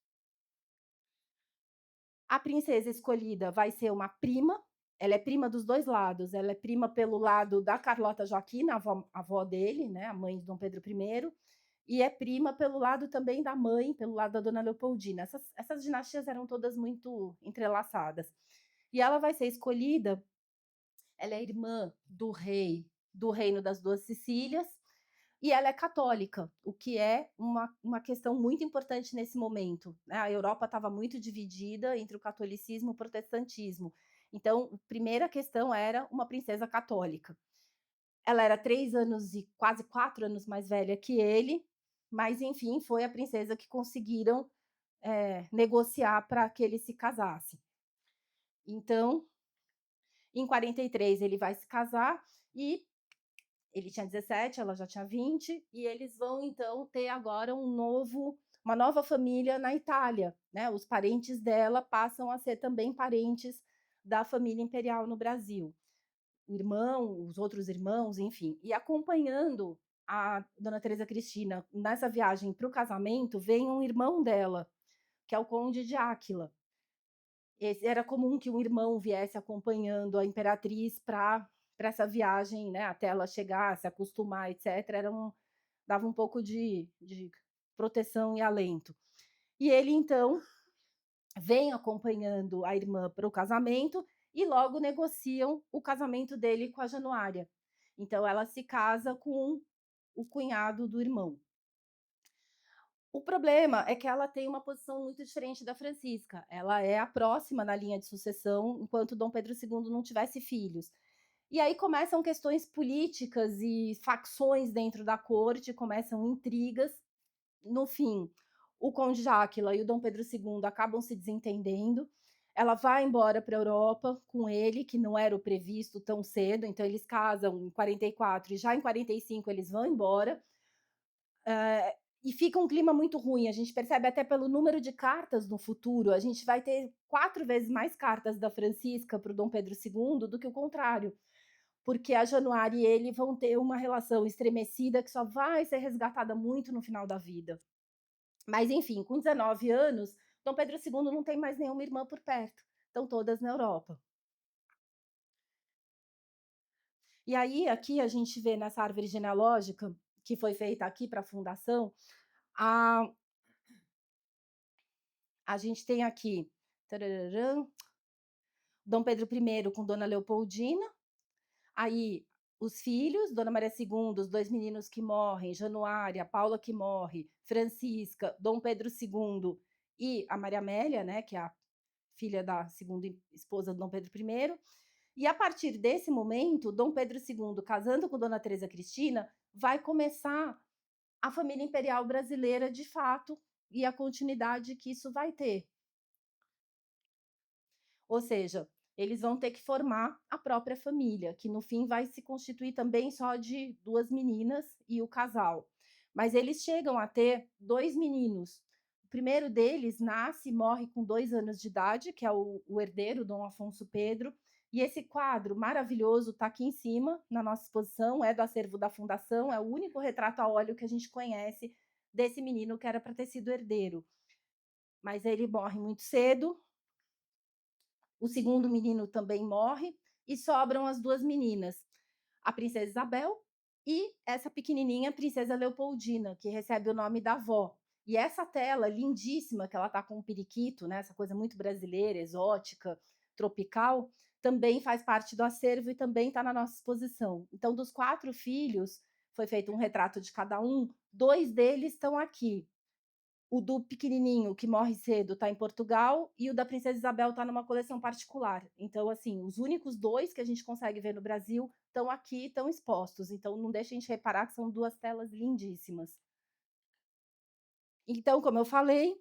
A princesa escolhida vai ser uma prima, ela é prima dos dois lados, ela é prima pelo lado da Carlota Joaquina, a avó dele, né, a mãe de Dom Pedro I, e é prima pelo lado também da mãe, pelo lado da Dona Leopoldina. Essas dinastias eram todas muito entrelaçadas. E ela vai ser escolhida, ela é irmã do rei do Reino das Duas Sicílias, e ela é católica, o que é uma questão muito importante nesse momento, né? A Europa estava muito dividida entre o catolicismo e o protestantismo. Então, a primeira questão era uma princesa católica. Ela era 3 anos e quase 4 anos mais velha que ele, mas, enfim, foi a princesa que conseguiram negociar para que ele se casasse. Então, em 43 ele vai se casar, e ele tinha 17, ela já tinha 20, e eles vão então ter agora uma nova família na Itália, né? Os parentes dela passam a ser também parentes da família imperial no Brasil. O irmão, os outros irmãos, enfim. E acompanhando a Dona Teresa Cristina nessa viagem para o casamento, vem um irmão dela, que é o Conde de Áquila. Era comum que um irmão viesse acompanhando a imperatriz para essa viagem, né, até ela chegar, se acostumar, etc. Dava um pouco de proteção e alento. E ele, então, vem acompanhando a irmã para o casamento, e logo negociam o casamento dele com a Januária. Então, ela se casa com o cunhado do irmão. O problema é que ela tem uma posição muito diferente da Francisca. Ela é a próxima na linha de sucessão, enquanto Dom Pedro II não tivesse filhos. E aí começam questões políticas e facções dentro da corte, começam intrigas. No fim, o Conde de Áquila e o Dom Pedro II acabam se desentendendo. Ela vai embora para a Europa com ele, que não era o previsto tão cedo, então eles casam em 44 e já em 45 eles vão embora. E fica um clima muito ruim, a gente percebe até pelo número de cartas no futuro, a gente vai ter 4 vezes mais cartas da Francisca para o Dom Pedro II do que o contrário, porque a Januária e ele vão ter uma relação estremecida que só vai ser resgatada muito no final da vida. Mas enfim, com 19 anos, Dom Pedro II não tem mais nenhuma irmã por perto, estão todas na Europa. E aí, aqui a gente vê nessa árvore genealógica, que foi feita aqui para a fundação, a gente tem aqui tararã, Dom Pedro I com Dona Leopoldina, aí os filhos, Dona Maria II, os 2 meninos que morrem, Januária, Paula que morre, Francisca, Dom Pedro II e a Maria Amélia, né, que é a filha da segunda esposa do Dom Pedro I. E a partir desse momento, Dom Pedro II, casando com Dona Teresa Cristina, vai começar a família imperial brasileira de fato e a continuidade que isso vai ter. Ou seja, eles vão ter que formar a própria família, que no fim vai se constituir também só de 2 meninas e o casal. Mas eles chegam a ter 2 meninos. O primeiro deles nasce e morre com 2 anos de idade, que é o herdeiro, Dom Afonso Pedro. E esse quadro maravilhoso está aqui em cima, na nossa exposição, é do acervo da Fundação, é o único retrato a óleo que a gente conhece desse menino que era para ter sido herdeiro. Mas ele morre muito cedo. O segundo menino também morre e sobram as 2 meninas, a princesa Isabel e essa pequenininha princesa Leopoldina, que recebe o nome da avó. E essa tela lindíssima, que ela tá com um periquito, né, essa coisa muito brasileira, exótica, tropical, também faz parte do acervo e também está na nossa exposição. Então, dos 4 filhos, foi feito um retrato de cada um, 2 deles estão aqui. O do pequenininho, que morre cedo, está em Portugal, e o da Princesa Isabel está numa coleção particular. Então, assim, os únicos 2 que a gente consegue ver no Brasil estão aqui, estão expostos. Então, não deixa a gente reparar que são 2 telas lindíssimas. Então, como eu falei,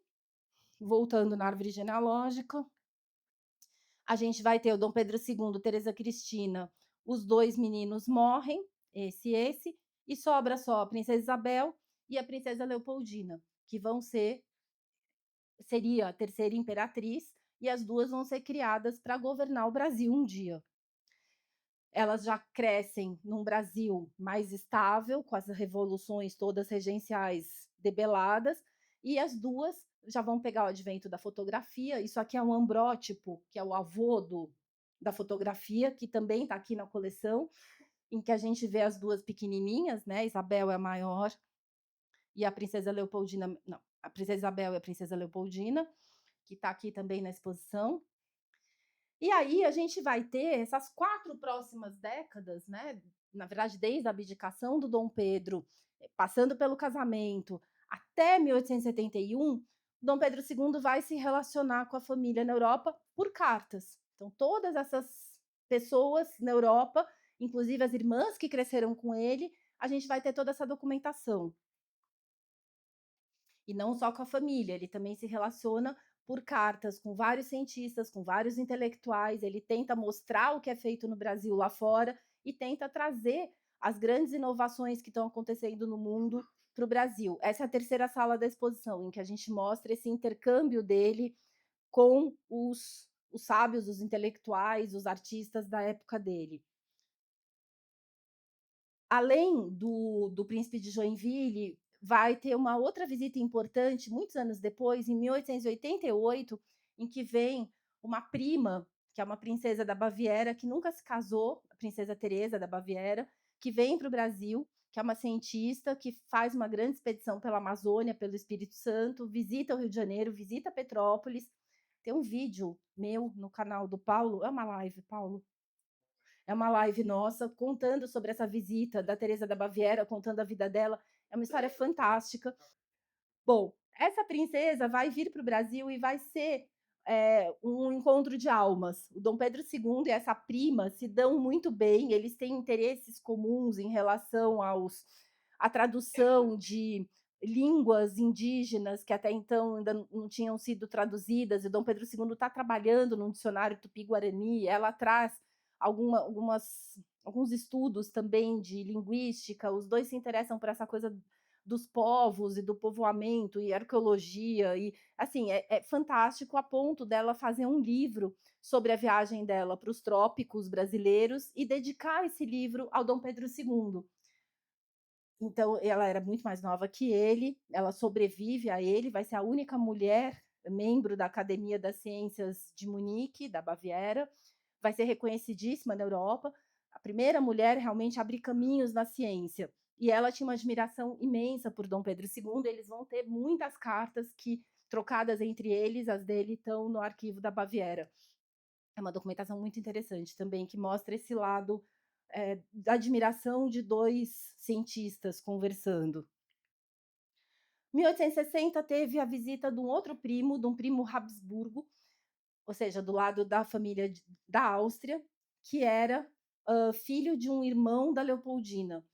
voltando na árvore genealógica, a gente vai ter o Dom Pedro II, Teresa Cristina, os 2 meninos morrem, esse, e sobra só a Princesa Isabel e a Princesa Leopoldina, que seria a terceira imperatriz, e as 2 vão ser criadas para governar o Brasil um dia. Elas já crescem num Brasil mais estável, com as revoluções todas regenciais debeladas, e as 2 já vão pegar o advento da fotografia. Isso aqui é um ambrótipo, que é o avô da fotografia, que também está aqui na coleção, em que a gente vê as 2 pequenininhas, né? Isabel é a maior e a princesa Leopoldina, não, a princesa Isabel e a princesa Leopoldina, que está aqui também na exposição. E aí a gente vai ter essas 4 próximas décadas, né? Na verdade, desde a abdicação do Dom Pedro, passando pelo casamento, até 1871, Dom Pedro II vai se relacionar com a família na Europa por cartas. Então, todas essas pessoas na Europa, inclusive as irmãs que cresceram com ele, a gente vai ter toda essa documentação. E não só com a família, ele também se relaciona por cartas com vários cientistas, com vários intelectuais, ele tenta mostrar o que é feito no Brasil lá fora e tenta trazer as grandes inovações que estão acontecendo no mundo para o Brasil. Essa é a terceira sala da exposição, em que a gente mostra esse intercâmbio dele com os sábios, os intelectuais, os artistas da época dele. Além do príncipe de Joinville, vai ter uma outra visita importante, muitos anos depois, em 1888, em que vem uma prima, que é uma princesa da Baviera, que nunca se casou, a princesa Teresa da Baviera, que vem para o Brasil, que é uma cientista, que faz uma grande expedição pela Amazônia, pelo Espírito Santo, visita o Rio de Janeiro, visita Petrópolis. Tem um vídeo meu no canal do Paulo, é uma live, Paulo? É uma live nossa contando sobre essa visita da Teresa da Baviera, contando a vida dela. É uma história fantástica. Bom, essa princesa vai vir para o Brasil e vai ser um encontro de almas. O Dom Pedro II e essa prima se dão muito bem, eles têm interesses comuns em relação à tradução de línguas indígenas que até então ainda não tinham sido traduzidas. E o Dom Pedro II está trabalhando num dicionário tupi-guarani, ela traz alguns estudos também de linguística, os 2 se interessam por essa coisa dos povos e do povoamento e arqueologia e assim é fantástico a ponto dela fazer um livro sobre a viagem dela para os trópicos brasileiros e dedicar esse livro ao Dom Pedro II. Então, ela era muito mais nova que ele, ela sobrevive a ele, vai ser a única mulher membro da Academia das Ciências de Munique, da Baviera, vai ser reconhecidíssima na Europa, a primeira mulher realmente a abrir caminhos na ciência. E ela tinha uma admiração imensa por Dom Pedro II, eles vão ter muitas cartas que, trocadas entre eles, as dele estão no arquivo da Baviera. É uma documentação muito interessante também, que mostra esse lado da admiração de dois cientistas conversando. 1860 teve a visita de um outro primo, de um primo Habsburgo, ou seja, do lado da família da Áustria, que era filho de um irmão da Leopoldina.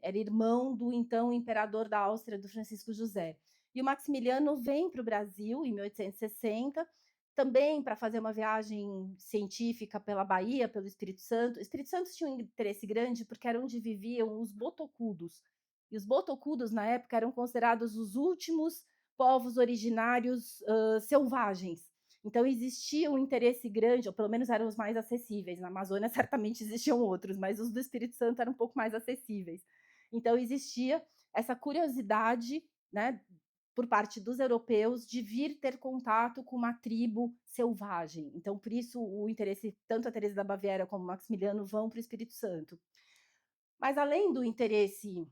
Era irmão do então imperador da Áustria, do Francisco José. E o Maximiliano vem para o Brasil em 1860, também para fazer uma viagem científica pela Bahia, pelo Espírito Santo. O Espírito Santo tinha um interesse grande porque era onde viviam os botocudos. E os botocudos, na época, eram considerados os últimos povos originários selvagens. Então, existia um interesse grande, ou pelo menos eram os mais acessíveis. Na Amazônia, certamente existiam outros, mas os do Espírito Santo eram um pouco mais acessíveis. Então, existia essa curiosidade, né, por parte dos europeus de vir ter contato com uma tribo selvagem. Então, por isso, o interesse, tanto a Teresa da Baviera como o Maximiliano vão para o Espírito Santo. Mas, além do interesse,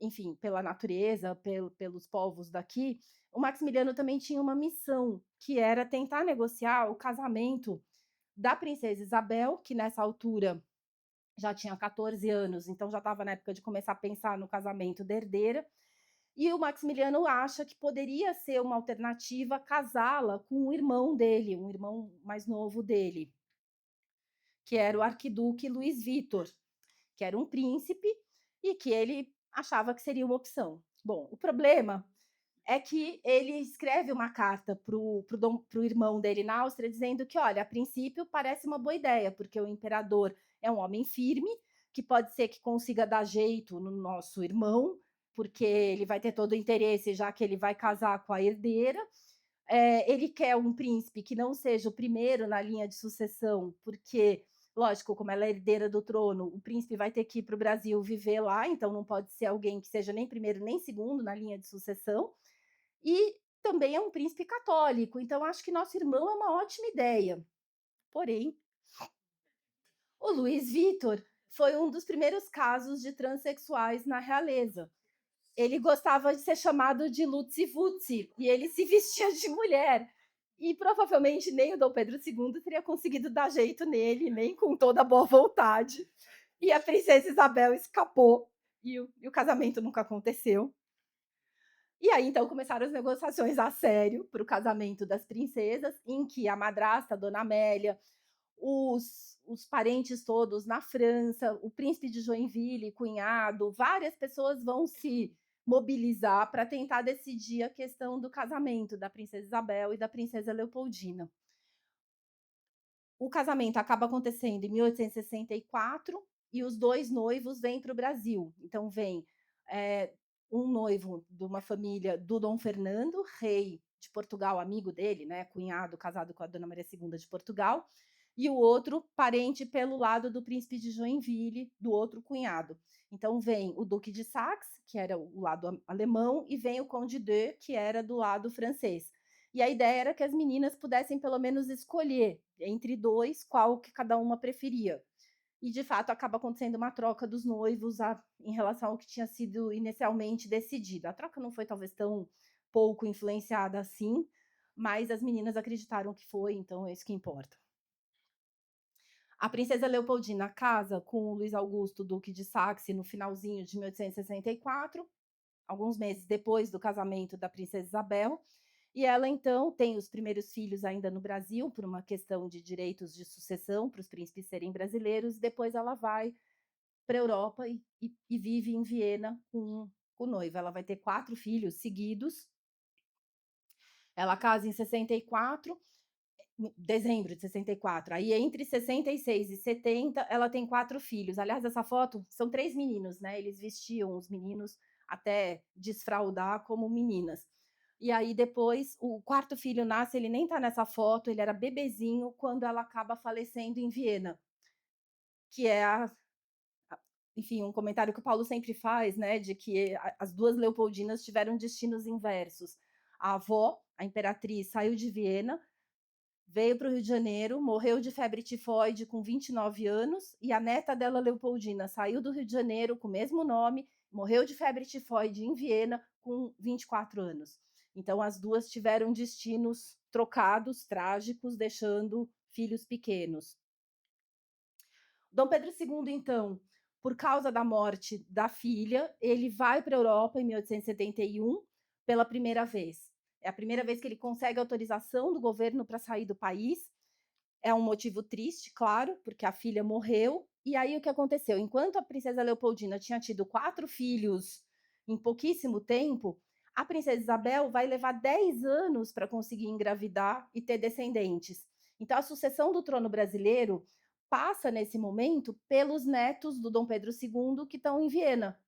enfim, pela natureza, pelos povos daqui, o Maximiliano também tinha uma missão, que era tentar negociar o casamento da princesa Isabel, que nessa altura já tinha 14 anos, então já estava na época de começar a pensar no casamento da herdeira, e o Maximiliano acha que poderia ser uma alternativa casá-la com o irmão dele, um irmão mais novo dele, que era o arquiduque Luiz Vitor, que era um príncipe e que ele achava que seria uma opção. Bom, o problema é que ele escreve uma carta para o irmão dele na Áustria, dizendo que, olha, a princípio parece uma boa ideia, porque o imperador é um homem firme, que pode ser que consiga dar jeito no nosso irmão, porque ele vai ter todo o interesse, já que ele vai casar com a herdeira. Ele quer um príncipe que não seja o primeiro na linha de sucessão, porque, lógico, como ela é herdeira do trono, o príncipe vai ter que ir para o Brasil viver lá, então não pode ser alguém que seja nem primeiro nem segundo na linha de sucessão. E também é um príncipe católico, então acho que nosso irmão é uma ótima ideia. Porém, o Luiz Vitor foi um dos primeiros casos de transexuais na realeza. Ele gostava de ser chamado de Lutzi-Vutzi, e ele se vestia de mulher. E provavelmente nem o Dom Pedro II teria conseguido dar jeito nele, nem com toda a boa vontade. E a princesa Isabel escapou, e o casamento nunca aconteceu. E aí, então, começaram as negociações a sério para o casamento das princesas, em que a madrasta, a Dona Amélia, os parentes todos na França, o príncipe de Joinville, cunhado, várias pessoas vão se mobilizar para tentar decidir a questão do casamento da princesa Isabel e da princesa Leopoldina. O casamento acaba acontecendo em 1864 e os dois noivos vêm para o Brasil. Então, vem um noivo de uma família do Dom Fernando, rei de Portugal, amigo dele, né, cunhado, casado com a Dona Maria II de Portugal, e o outro parente pelo lado do príncipe de Joinville, do outro cunhado. Então vem o Duque de Saxe, que era o lado alemão, e vem o Conde de, que era do lado francês. E a ideia era que as meninas pudessem pelo menos escolher entre dois qual que cada uma preferia. E, de fato, acaba acontecendo uma troca dos noivos em relação ao que tinha sido inicialmente decidido. A troca não foi talvez tão pouco influenciada assim, mas as meninas acreditaram que foi, então é isso que importa. A princesa Leopoldina casa com o Luiz Augusto, duque de Saxe, no finalzinho de 1864, alguns meses depois do casamento da princesa Isabel, e ela, então, tem os primeiros filhos ainda no Brasil, por uma questão de direitos de sucessão, para os príncipes serem brasileiros, depois ela vai para a Europa e vive em Viena com o noivo. Ela vai ter 4 filhos seguidos. Ela casa em 64, dezembro de 64. Aí, entre 66 e 70, ela tem 4 filhos. Aliás, essa foto são 3 meninos, né? Eles vestiam os meninos até desfraldar como meninas. E aí depois, o quarto filho nasce, ele nem está nessa foto, ele era bebezinho quando ela acaba falecendo em Viena, que é enfim, um comentário que o Paulo sempre faz, né, de que as duas Leopoldinas tiveram destinos inversos. A avó, a imperatriz, saiu de Viena, veio para o Rio de Janeiro, morreu de febre tifoide com 29 anos, e a neta dela, Leopoldina, saiu do Rio de Janeiro com o mesmo nome, morreu de febre tifoide em Viena com 24 anos. Então, as duas tiveram destinos trocados, trágicos, deixando filhos pequenos. Dom Pedro II, então, por causa da morte da filha, ele vai para a Europa em 1871 pela primeira vez. É a primeira vez que ele consegue autorização do governo para sair do país. É um motivo triste, claro, porque a filha morreu. E aí o que aconteceu? Enquanto a princesa Leopoldina tinha tido 4 filhos em pouquíssimo tempo, a princesa Isabel vai levar 10 anos para conseguir engravidar e ter descendentes. Então a sucessão do trono brasileiro passa nesse momento pelos netos do Dom Pedro II que estão em Viena.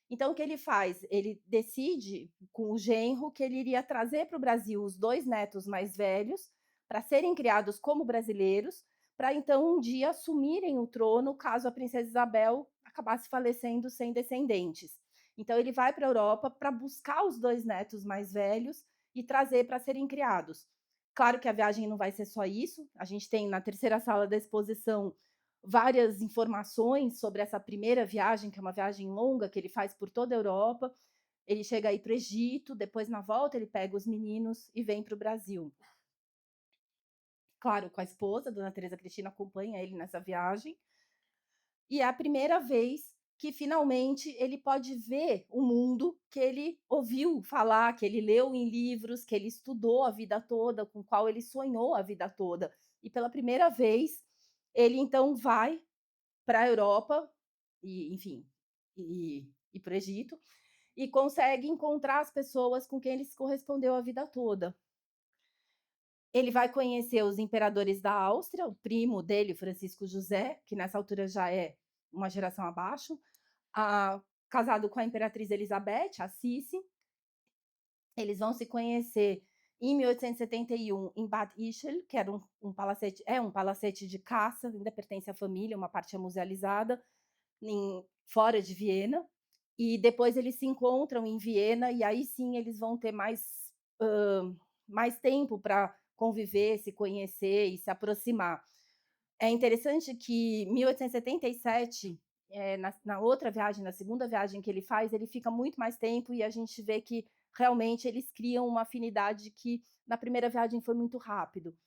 Então, o que ele faz? Ele decide, com o genro, que ele iria trazer para o Brasil os 2 netos mais velhos, para serem criados como brasileiros, para então um dia assumirem o trono caso a princesa Isabel acabasse falecendo sem descendentes. Então, ele vai para a Europa para buscar os 2 netos mais velhos e trazer para serem criados. Claro que a viagem não vai ser só isso, a gente tem na terceira sala da exposição várias informações sobre essa primeira viagem, que é uma viagem longa que ele faz por toda a Europa. Ele chega aí para o Egito, depois na volta ele pega os meninos e vem para o Brasil. Claro, com a esposa, Dona Teresa Cristina acompanha ele nessa viagem. E é a primeira vez que finalmente ele pode ver o mundo que ele ouviu falar, que ele leu em livros, que ele estudou a vida toda, com o qual ele sonhou a vida toda. E pela primeira vez, ele então vai para a Europa, e, enfim, e para o Egito, e consegue encontrar as pessoas com quem ele se correspondeu a vida toda. Ele vai conhecer os imperadores da Áustria, o primo dele, Francisco José, que nessa altura já é uma geração abaixo, casado com a imperatriz Elizabeth, a Sissi. Eles vão se conhecer em 1871 em Bad Ischl, que era um palacete de caça, ainda pertence à família, uma parte é musealizada, fora de Viena. E depois eles se encontram em Viena, e aí sim eles vão ter mais tempo para conviver, se conhecer e se aproximar. É interessante que em 1877, na outra viagem, na segunda viagem que ele faz, ele fica muito mais tempo e a gente vê que realmente eles criam uma afinidade que na primeira viagem foi muito rápido.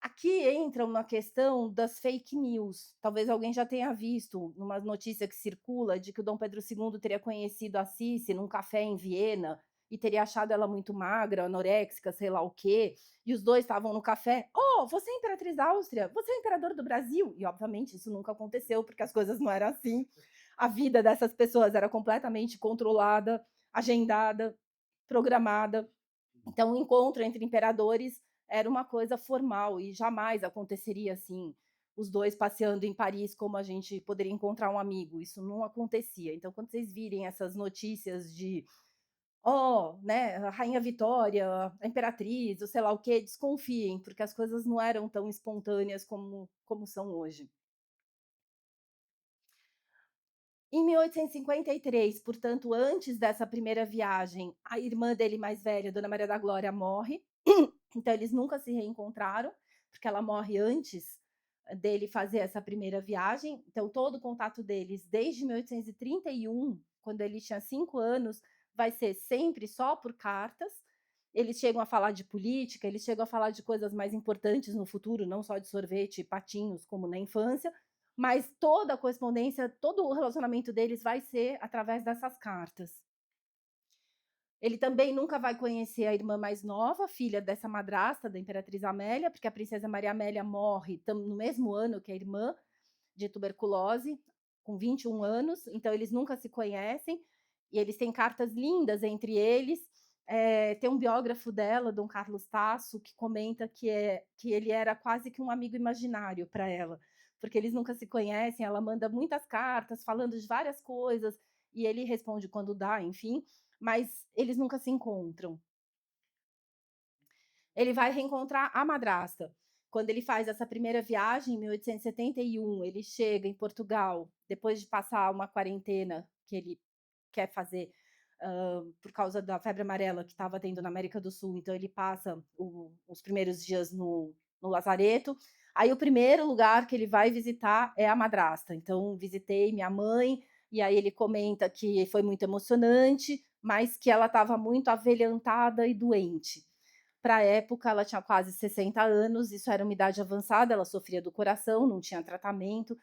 Aqui entra uma questão das fake news. Talvez alguém já tenha visto uma notícia que circula de que o Dom Pedro II teria conhecido a Sissi num café em Viena e teria achado ela muito magra, anoréxica, sei lá o quê, e os dois estavam no café. Oh, você é imperatriz da Áustria? Você é imperador do Brasil? E, obviamente, isso nunca aconteceu, porque as coisas não eram assim. A vida dessas pessoas era completamente controlada, agendada, programada. Então, o encontro entre imperadores era uma coisa formal e jamais aconteceria assim, os dois passeando em Paris como a gente poderia encontrar um amigo. Isso não acontecia. Então, quando vocês virem essas notícias de né, a Rainha Vitória, a Imperatriz, ou sei lá o quê, desconfiem, porque as coisas não eram tão espontâneas como são hoje. Em 1853, portanto, antes dessa primeira viagem, a irmã dele mais velha, Dona Maria da Glória, morre. Então, eles nunca se reencontraram, porque ela morre antes dele fazer essa primeira viagem. Então, todo o contato deles, desde 1831, quando ele tinha 5 anos, vai ser sempre só por cartas. Eles chegam a falar de política, eles chegam a falar de coisas mais importantes no futuro, não só de sorvete e patinhos, como na infância, mas toda a correspondência, todo o relacionamento deles vai ser através dessas cartas. Ele também nunca vai conhecer a irmã mais nova, filha dessa madrasta da Imperatriz Amélia, porque a princesa Maria Amélia morre no mesmo ano que a irmã, de tuberculose, com 21 anos, então eles nunca se conhecem, e eles têm cartas lindas entre eles. Tem um biógrafo dela, Dom Carlos Tasso, que comenta que ele era quase que um amigo imaginário para ela, porque eles nunca se conhecem, ela manda muitas cartas falando de várias coisas, e ele responde quando dá, enfim, mas eles nunca se encontram. Ele vai reencontrar a madrasta. Quando ele faz essa primeira viagem, em 1871, ele chega em Portugal, depois de passar uma quarentena que ele quer fazer por causa da febre amarela que estava tendo na América do Sul. Então, ele passa os primeiros dias no lazareto. Aí, o primeiro lugar que ele vai visitar é a madrasta. Então, visitei minha mãe, e aí ele comenta que foi muito emocionante, mas que ela estava muito avelhantada e doente. Para a época, ela tinha quase 60 anos, isso era uma idade avançada, ela sofria do coração, não tinha tratamento,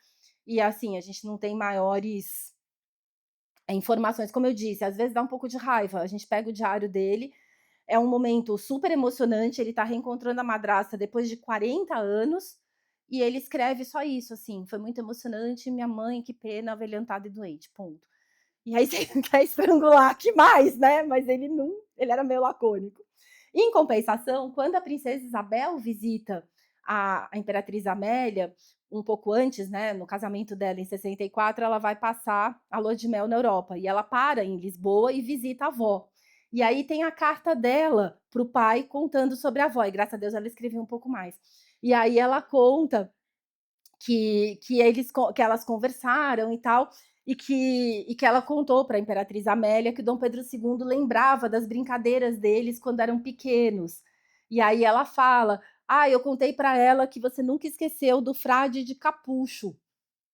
e assim, a gente não tem maiores informações, como eu disse, às vezes dá um pouco de raiva, a gente pega o diário dele, é um momento super emocionante, ele está reencontrando a madrasta depois de 40 anos, e ele escreve só isso, assim, foi muito emocionante, minha mãe, que pena, avelhantada e doente, ponto. E aí você quer estrangular, que mais, né? Mas ele não, ele era meio lacônico. Em compensação, quando a princesa Isabel visita a Imperatriz Amélia, um pouco antes, né, no casamento dela em 64, ela vai passar a lua de mel na Europa, e ela para em Lisboa e visita a avó. E aí tem a carta dela para o pai contando sobre a avó, e graças a Deus ela escreveu um pouco mais. E aí ela conta que elas conversaram e tal, e que ela contou para a Imperatriz Amélia que Dom Pedro II lembrava das brincadeiras deles quando eram pequenos. E aí ela fala: "Ah, eu contei para ela que você nunca esqueceu do frade de capucho".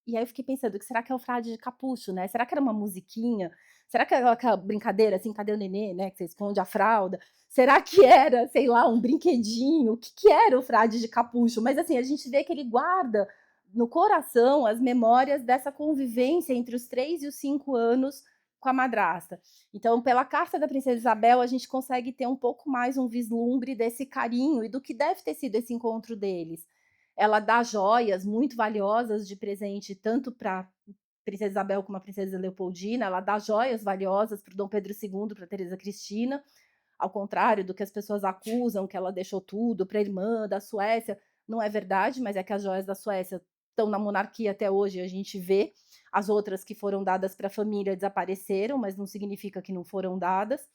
E aí eu fiquei pensando: "O que será que é o frade de capucho, né? Será que era uma musiquinha? Será que era aquela brincadeira assim, cadê o nenê, né, que você esconde a fralda? Será que era, sei lá, um brinquedinho? O que que era o frade de capucho?". Mas assim, a gente vê que ele guarda no coração as memórias dessa convivência entre os 3 e os 5 anos com a madrasta. Então, pela carta da princesa Isabel, a gente consegue ter um pouco mais um vislumbre desse carinho e do que deve ter sido esse encontro deles. Ela dá joias muito valiosas de presente, tanto para princesa Isabel como a princesa Leopoldina. Ela dá joias valiosas para o Dom Pedro II, para Teresa Cristina, ao contrário do que as pessoas acusam, que ela deixou tudo para a irmã da Suécia. Não é verdade, mas é que as joias da Suécia estão na monarquia até hoje, a gente vê. As outras que foram dadas para a família desapareceram, mas não significa que não foram dadas.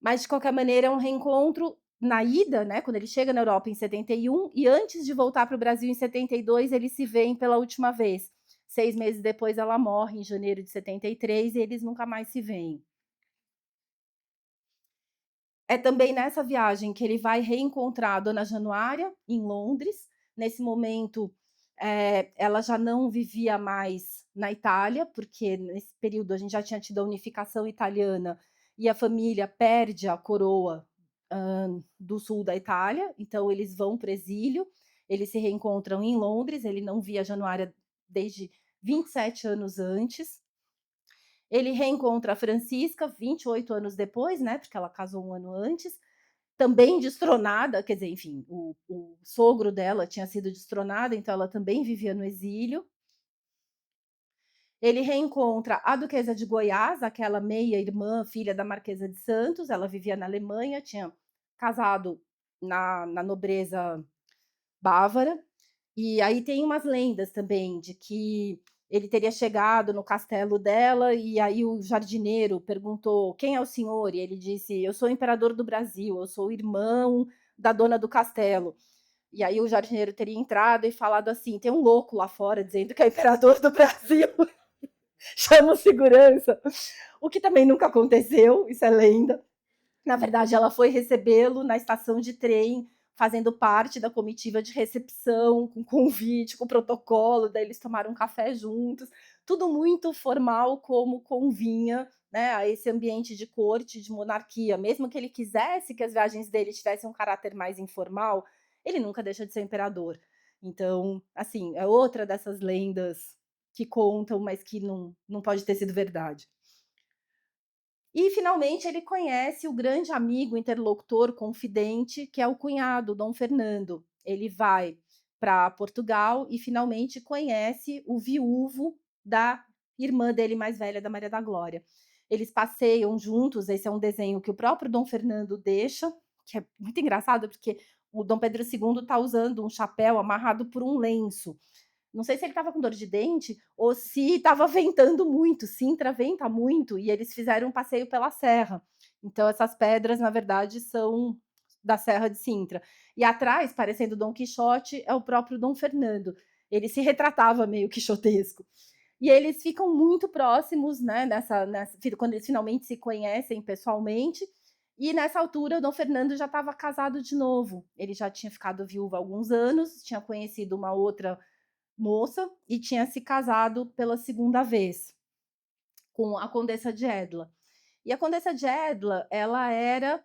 Mas, de qualquer maneira, é um reencontro na ida, né, quando ele chega na Europa em 71, e antes de voltar para o Brasil em 72, eles se veem pela última vez. 6 meses depois, ela morre, em janeiro de 73, e eles nunca mais se veem. É também nessa viagem que ele vai reencontrar a Dona Januária, em Londres. Nesse momento, ela já não vivia mais na Itália, porque nesse período a gente já tinha tido a unificação italiana e a família perde a coroa do sul da Itália, então eles vão para o exílio, eles se reencontram em Londres, ele não via a Januária desde 27 anos antes. Ele reencontra a Francisca 28 anos depois, né, porque ela casou um ano antes, também destronada, quer dizer, enfim, o sogro dela tinha sido destronado, então ela também vivia no exílio. Ele reencontra a duquesa de Goiás, aquela meia-irmã, filha da Marquesa de Santos, ela vivia na Alemanha, tinha casado na nobreza bávara. E aí tem umas lendas também de que ele teria chegado no castelo dela e aí o jardineiro perguntou: "Quem é o senhor?" E ele disse: "Eu sou o imperador do Brasil, eu sou o irmão da dona do castelo". E aí o jardineiro teria entrado e falado assim: "Tem um louco lá fora dizendo que é o imperador do Brasil". Chama o segurança. O que também nunca aconteceu, isso é lenda. Na verdade, ela foi recebê-lo na estação de trem, fazendo parte da comitiva de recepção, com convite, com protocolo, daí eles tomaram um café juntos, tudo muito formal, como convinha, né, a esse ambiente de corte, de monarquia. Mesmo que ele quisesse que as viagens dele tivessem um caráter mais informal, ele nunca deixa de ser imperador. Então, assim, é outra dessas lendas que contam, mas que não pode ter sido verdade. E, finalmente, ele conhece o grande amigo, interlocutor, confidente, que é o cunhado, Dom Fernando. Ele vai para Portugal e, finalmente, conhece o viúvo da irmã dele mais velha, da Maria da Glória. Eles passeiam juntos, esse é um desenho que o próprio Dom Fernando deixa, que é muito engraçado, porque o Dom Pedro II está usando um chapéu amarrado por um lenço. Não sei se ele estava com dor de dente ou se estava ventando muito. Sintra venta muito e eles fizeram um passeio pela serra. Então essas pedras, na verdade, são da Serra de Sintra. E atrás, parecendo Dom Quixote, é o próprio Dom Fernando. Ele se retratava meio quixotesco. E eles ficam muito próximos, né, quando eles finalmente se conhecem pessoalmente. E nessa altura, o Dom Fernando já estava casado de novo. Ele já tinha ficado viúvo há alguns anos, tinha conhecido uma outra moça e tinha se casado pela segunda vez com a Condessa de Edla. E a Condessa de Edla, ela era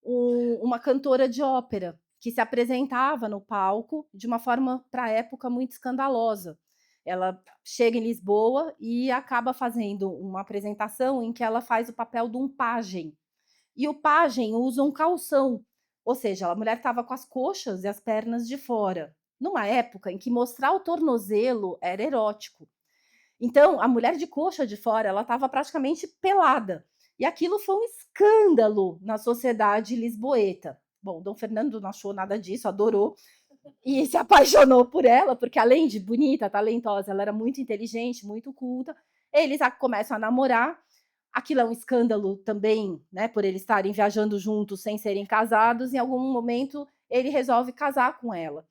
uma cantora de ópera que se apresentava no palco de uma forma, para a época, muito escandalosa. Ela chega em Lisboa e acaba fazendo uma apresentação em que ela faz o papel de um pajem. E o pajem usa um calção, ou seja, a mulher estava com as coxas e as pernas de fora, numa época em que mostrar o tornozelo era erótico. Então, a mulher de coxa de fora, ela estava praticamente pelada. E aquilo foi um escândalo na sociedade lisboeta. Bom, Dom Fernando não achou nada disso, adorou e se apaixonou por ela, porque além de bonita, talentosa, ela era muito inteligente, muito culta. Eles começam a namorar. Aquilo é um escândalo também, né, por eles estarem viajando juntos sem serem casados. Em algum momento, ele resolve casar com ela.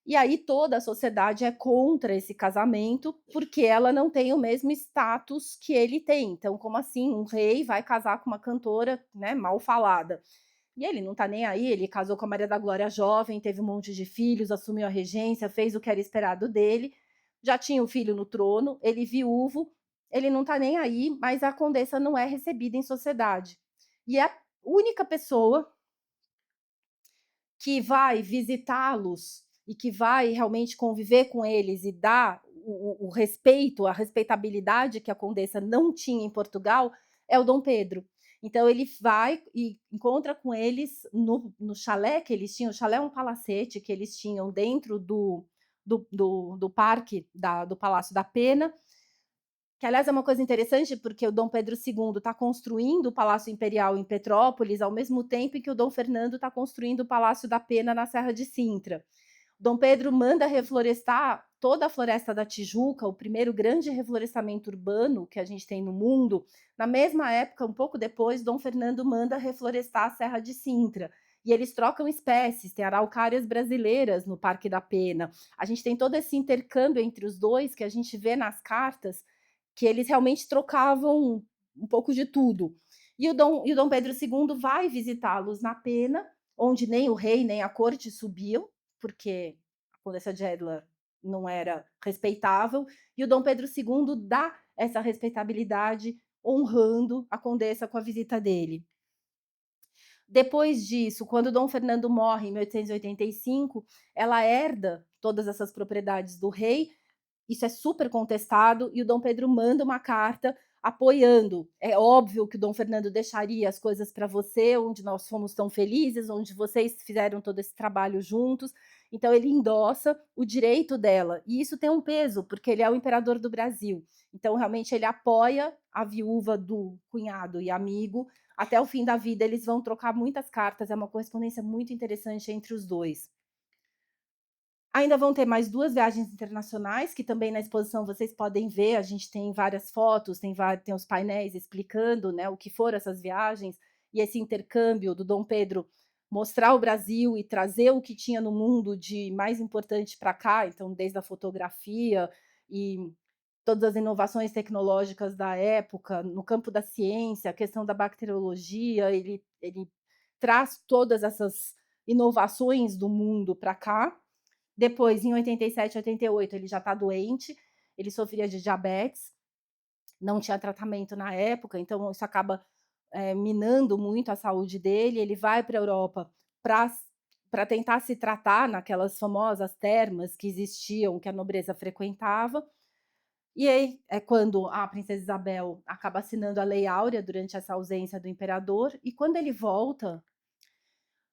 E aí toda a sociedade é contra esse casamento, porque ela não tem o mesmo status que ele tem. Então, como assim um rei vai casar com uma cantora, né, mal falada? E ele não está nem aí, ele casou com a Maria da Glória jovem, teve um monte de filhos, assumiu a regência, fez o que era esperado dele, já tinha um filho no trono, ele viúvo, ele não está nem aí, mas a Condessa não é recebida em sociedade. E é a única pessoa que vai visitá-los e que vai realmente conviver com eles e dar o respeito, a respeitabilidade que a Condessa não tinha em Portugal, é o Dom Pedro. Então ele vai e encontra com eles no chalé que eles tinham. O chalé é um palacete que eles tinham dentro do parque do Palácio da Pena, que aliás é uma coisa interessante porque o Dom Pedro II está construindo o Palácio Imperial em Petrópolis ao mesmo tempo em que o Dom Fernando está construindo o Palácio da Pena na Serra de Sintra. Dom Pedro manda reflorestar toda a Floresta da Tijuca, o primeiro grande reflorestamento urbano que a gente tem no mundo. Na mesma época, um pouco depois, Dom Fernando manda reflorestar a Serra de Sintra. E eles trocam espécies, tem araucárias brasileiras no Parque da Pena. A gente tem todo esse intercâmbio entre os dois que a gente vê nas cartas, que eles realmente trocavam um pouco de tudo. E o Dom Pedro II vai visitá-los na Pena, onde nem o rei nem a corte subiam, porque a Condessa de Edla não era respeitável, e o Dom Pedro II dá essa respeitabilidade, honrando a Condessa com a visita dele. Depois disso, quando Dom Fernando morre em 1885, ela herda todas essas propriedades do rei. Isso é super contestado e o Dom Pedro manda uma carta apoiando. É óbvio que o Dom Fernando deixaria as coisas para você, onde nós fomos tão felizes, onde vocês fizeram todo esse trabalho juntos. Então ele endossa o direito dela. E isso tem um peso, porque ele é o imperador do Brasil. Então realmente ele apoia a viúva do cunhado e amigo. Até o fim da vida eles vão trocar muitas cartas, é uma correspondência muito interessante entre os dois. Ainda vão ter mais 2 viagens internacionais, que também na exposição vocês podem ver, a gente tem várias fotos, tem os painéis explicando, né, o que foram essas viagens, e esse intercâmbio do Dom Pedro mostrar o Brasil e trazer o que tinha no mundo de mais importante para cá, então desde a fotografia e todas as inovações tecnológicas da época, no campo da ciência, a questão da bacteriologia, ele traz todas essas inovações do mundo para cá. Depois, em 87, 88, ele já está doente, ele sofria de diabetes, não tinha tratamento na época, então isso acaba minando muito a saúde dele. Ele vai para a Europa para tentar se tratar naquelas famosas termas que existiam, que a nobreza frequentava. E aí é quando a princesa Isabel acaba assinando a Lei Áurea durante essa ausência do imperador, e quando ele volta,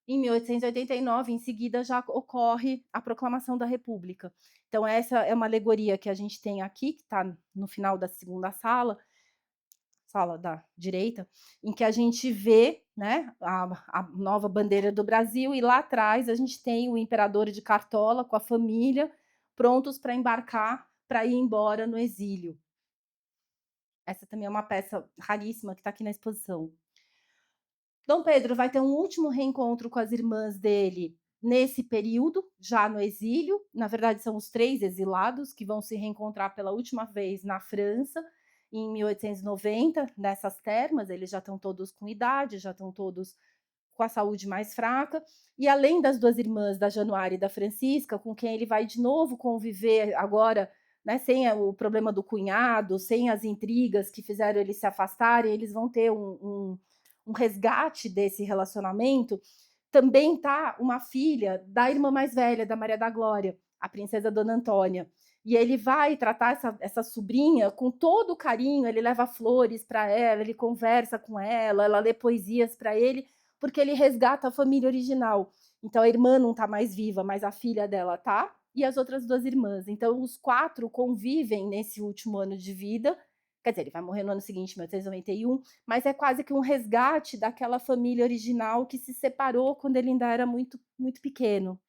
em 1889, em seguida, já ocorre a proclamação da República. Então, essa é uma alegoria que a gente tem aqui, que está no final da segunda sala da direita, em que a gente vê, né, a nova bandeira do Brasil, e lá atrás a gente tem o imperador de Cartola com a família, prontos para embarcar, para ir embora no exílio. Essa também é uma peça raríssima que está aqui na exposição. Dom Pedro vai ter um último reencontro com as irmãs dele nesse período, já no exílio. Na verdade, são os 3 exilados que vão se reencontrar pela última vez na França, em 1890, nessas termas. Eles já estão todos com idade, já estão todos com a saúde mais fraca. E além das 2 irmãs, da Januária e da Francisca, com quem ele vai de novo conviver agora, né, sem o problema do cunhado, sem as intrigas que fizeram eles se afastarem, eles vão ter um resgate desse relacionamento. Também tá uma filha da irmã mais velha, da Maria da Glória, a princesa Dona Antônia. E ele vai tratar essa sobrinha com todo o carinho, ele leva flores para ela, ele conversa com ela lê poesias para ele, porque ele resgata a família original. Então a irmã não está mais viva, mas a filha dela tá, e as outras 2 irmãs. Então os 4 convivem nesse último ano de vida. Quer dizer, ele vai morrer no ano seguinte, 1891, mas é quase que um resgate daquela família original que se separou quando ele ainda era muito, muito pequeno.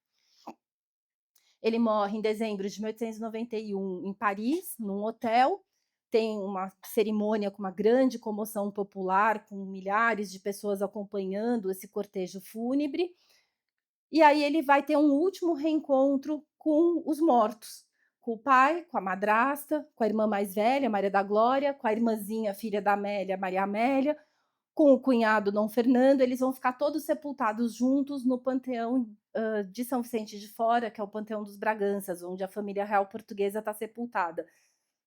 Ele morre em dezembro de 1891 em Paris, num hotel. Tem uma cerimônia com uma grande comoção popular, com milhares de pessoas acompanhando esse cortejo fúnebre. E aí ele vai ter um último reencontro com os mortos, com o pai, com a madrasta, com a irmã mais velha, Maria da Glória, com a irmãzinha, filha da Amélia, Maria Amélia, com o cunhado Dom Fernando. Eles vão ficar todos sepultados juntos no panteão de São Vicente de Fora, que é o panteão dos Braganças, onde a família real portuguesa está sepultada.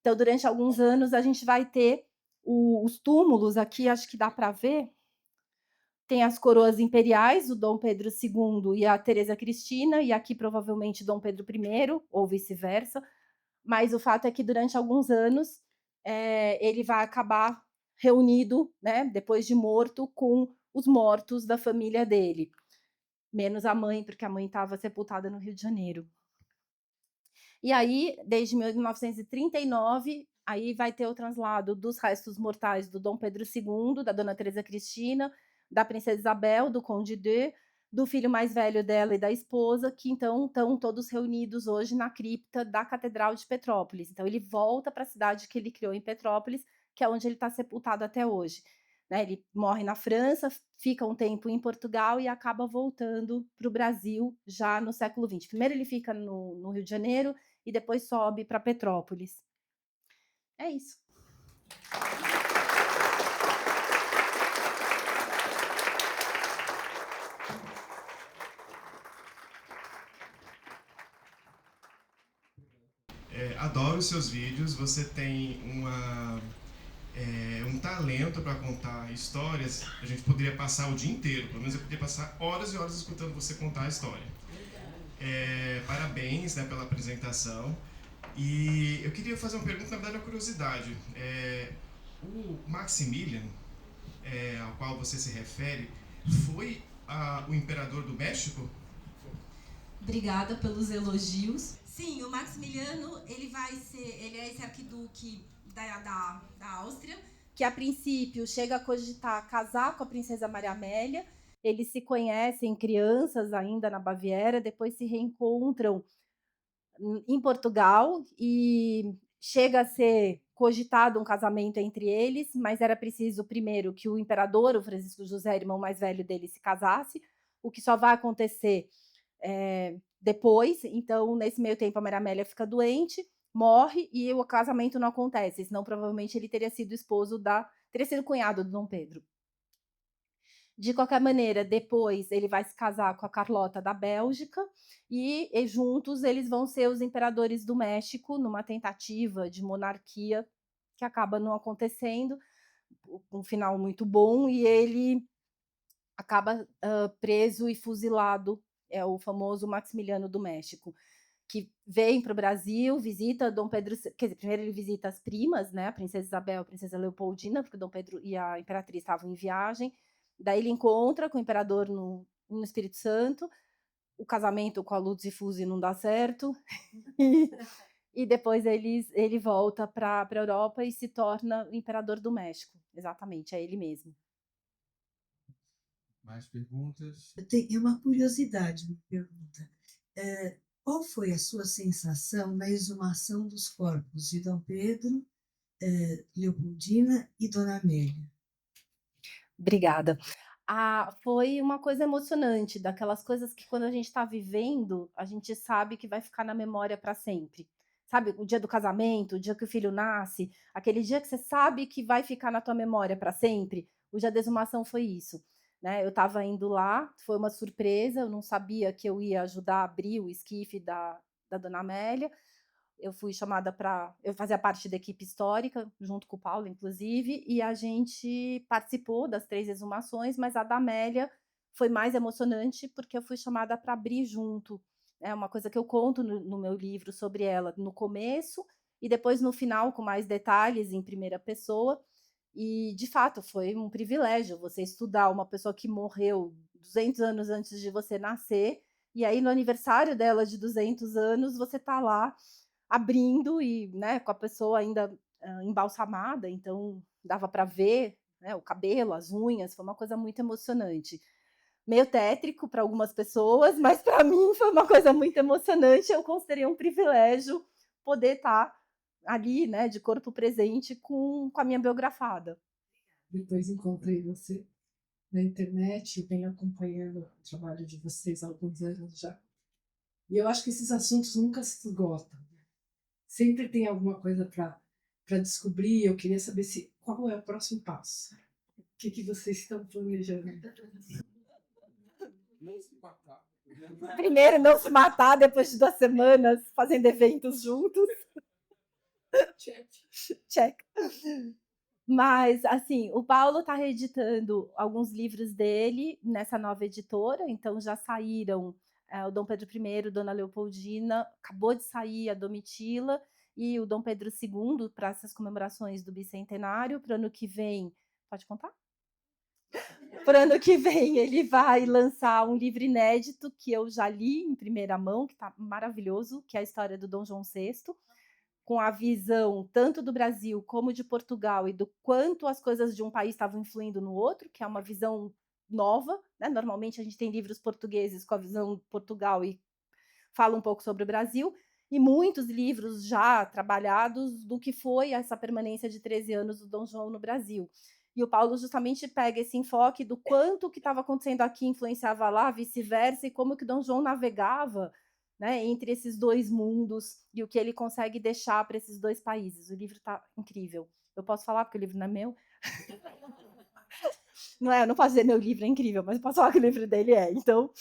Então, durante alguns anos, a gente vai ter os túmulos aqui, acho que dá para ver. Tem as coroas imperiais, o Dom Pedro II e a Teresa Cristina, e aqui provavelmente Dom Pedro I, ou vice-versa. Mas o fato é que durante alguns anos ele vai acabar reunido, né, depois de morto, com os mortos da família dele. Menos a mãe, porque a mãe estava sepultada no Rio de Janeiro. E aí, desde 1939, aí vai ter o translado dos restos mortais do Dom Pedro II, da Dona Teresa Cristina, da Princesa Isabel, do Conde de, do filho mais velho dela e da esposa, que então estão todos reunidos hoje na cripta da Catedral de Petrópolis. Então ele volta para a cidade que ele criou em Petrópolis, que é onde ele está sepultado até hoje. Né, ele morre na França, fica um tempo em Portugal e acaba voltando para o Brasil já no século XX. Primeiro ele fica no Rio de Janeiro e depois sobe para Petrópolis. É isso. Adoro os seus vídeos, você tem um talento para contar histórias. A gente poderia passar o dia inteiro, pelo menos eu poderia passar horas e horas escutando você contar a história. Parabéns, né, pela apresentação. E eu queria fazer uma pergunta, na verdade, uma curiosidade. O Maximilian, ao qual você se refere, foi o imperador do México? Obrigada pelos elogios. Sim, o Maximiliano, ele é esse arquiduque da Áustria. Que a princípio chega a cogitar casar com a princesa Maria Amélia. Eles se conhecem crianças ainda na Baviera, depois se reencontram em Portugal e chega a ser cogitado um casamento entre eles, mas era preciso primeiro que o imperador, o Francisco José, irmão mais velho dele, se casasse, o que só vai acontecer depois. Então, nesse meio tempo, a Maria Amélia fica doente, morre e o casamento não acontece, senão provavelmente ele teria sido teria sido cunhado do Dom Pedro. De qualquer maneira, depois ele vai se casar com a Carlota da Bélgica e juntos eles vão ser os imperadores do México, numa tentativa de monarquia que acaba não acontecendo, um final muito bom, e ele acaba preso e fuzilado, é o famoso Maximiliano do México, que vem para o Brasil, visita Dom Pedro, quer dizer, primeiro ele visita as primas, né, a princesa Isabel, a princesa Leopoldina, porque Dom Pedro e a imperatriz estavam em viagem. Daí ele encontra com o imperador no Espírito Santo, o casamento com a Lutz e Fusi não dá certo, e depois ele volta para a Europa e se torna o imperador do México. Exatamente, é ele mesmo. Mais perguntas? Eu tenho uma curiosidade, uma pergunta. Qual foi a sua sensação na exumação dos corpos de Dom Pedro, Leopoldina e Dona Amélia? Obrigada. Foi uma coisa emocionante, daquelas coisas que quando a gente está vivendo, a gente sabe que vai ficar na memória para sempre. Sabe, o dia do casamento, o dia que o filho nasce, aquele dia que você sabe que vai ficar na tua memória para sempre. O dia da exumação foi isso, né? Eu estava indo lá, foi uma surpresa, eu não sabia que eu ia ajudar a abrir o esquife da Dona Amélia. Eu fui chamada para. Eu fazia parte da equipe histórica, junto com o Paulo, inclusive, e a gente participou das 3 exumações, mas a da Amélia foi mais emocionante, porque eu fui chamada para abrir junto. É uma coisa que eu conto no meu livro sobre ela, no começo e depois no final, com mais detalhes, em primeira pessoa. E, de fato, foi um privilégio você estudar uma pessoa que morreu 200 anos antes de você nascer, e aí no aniversário dela de 200 anos, você está lá abrindo e, né, com a pessoa ainda embalsamada, então dava para ver, né, o cabelo, as unhas, foi uma coisa muito emocionante. Meio tétrico para algumas pessoas, mas para mim foi uma coisa muito emocionante. Eu considerei um privilégio poder estar ali, né, de corpo presente com a minha biografada. Depois encontrei você na internet, venho acompanhando o trabalho de vocês há alguns anos já. E eu acho que esses assuntos nunca se esgotam. Sempre tem alguma coisa para descobrir. Eu queria saber qual é o próximo passo. O que vocês estão planejando? Não se matar. Primeiro, não se matar depois de 2 semanas fazendo eventos juntos. Check. Mas, assim, o Paulo está reeditando alguns livros dele nessa nova editora, então já saíram o Dom Pedro I, Dona Leopoldina, acabou de sair a Domitila e o Dom Pedro II para essas comemorações do bicentenário. Para o ano que vem, pode contar? Para o ano que vem ele vai lançar um livro inédito que eu já li em primeira mão, que está maravilhoso, que é a história do Dom João VI, com a visão tanto do Brasil como de Portugal e do quanto as coisas de um país estavam influindo no outro, que é uma visão nova, né? Normalmente a gente tem livros portugueses com a visão de Portugal e fala um pouco sobre o Brasil, e muitos livros já trabalhados do que foi essa permanência de 13 anos do Dom João no Brasil. E o Paulo justamente pega esse enfoque do quanto o que estava acontecendo aqui influenciava lá, vice-versa, e como que Dom João navegava, né, entre esses 2 mundos e o que ele consegue deixar para esses 2 países. O livro está incrível. Eu posso falar porque o livro não é meu? Não é, eu não posso dizer meu livro é incrível, mas eu posso falar que o livro dele é. Então,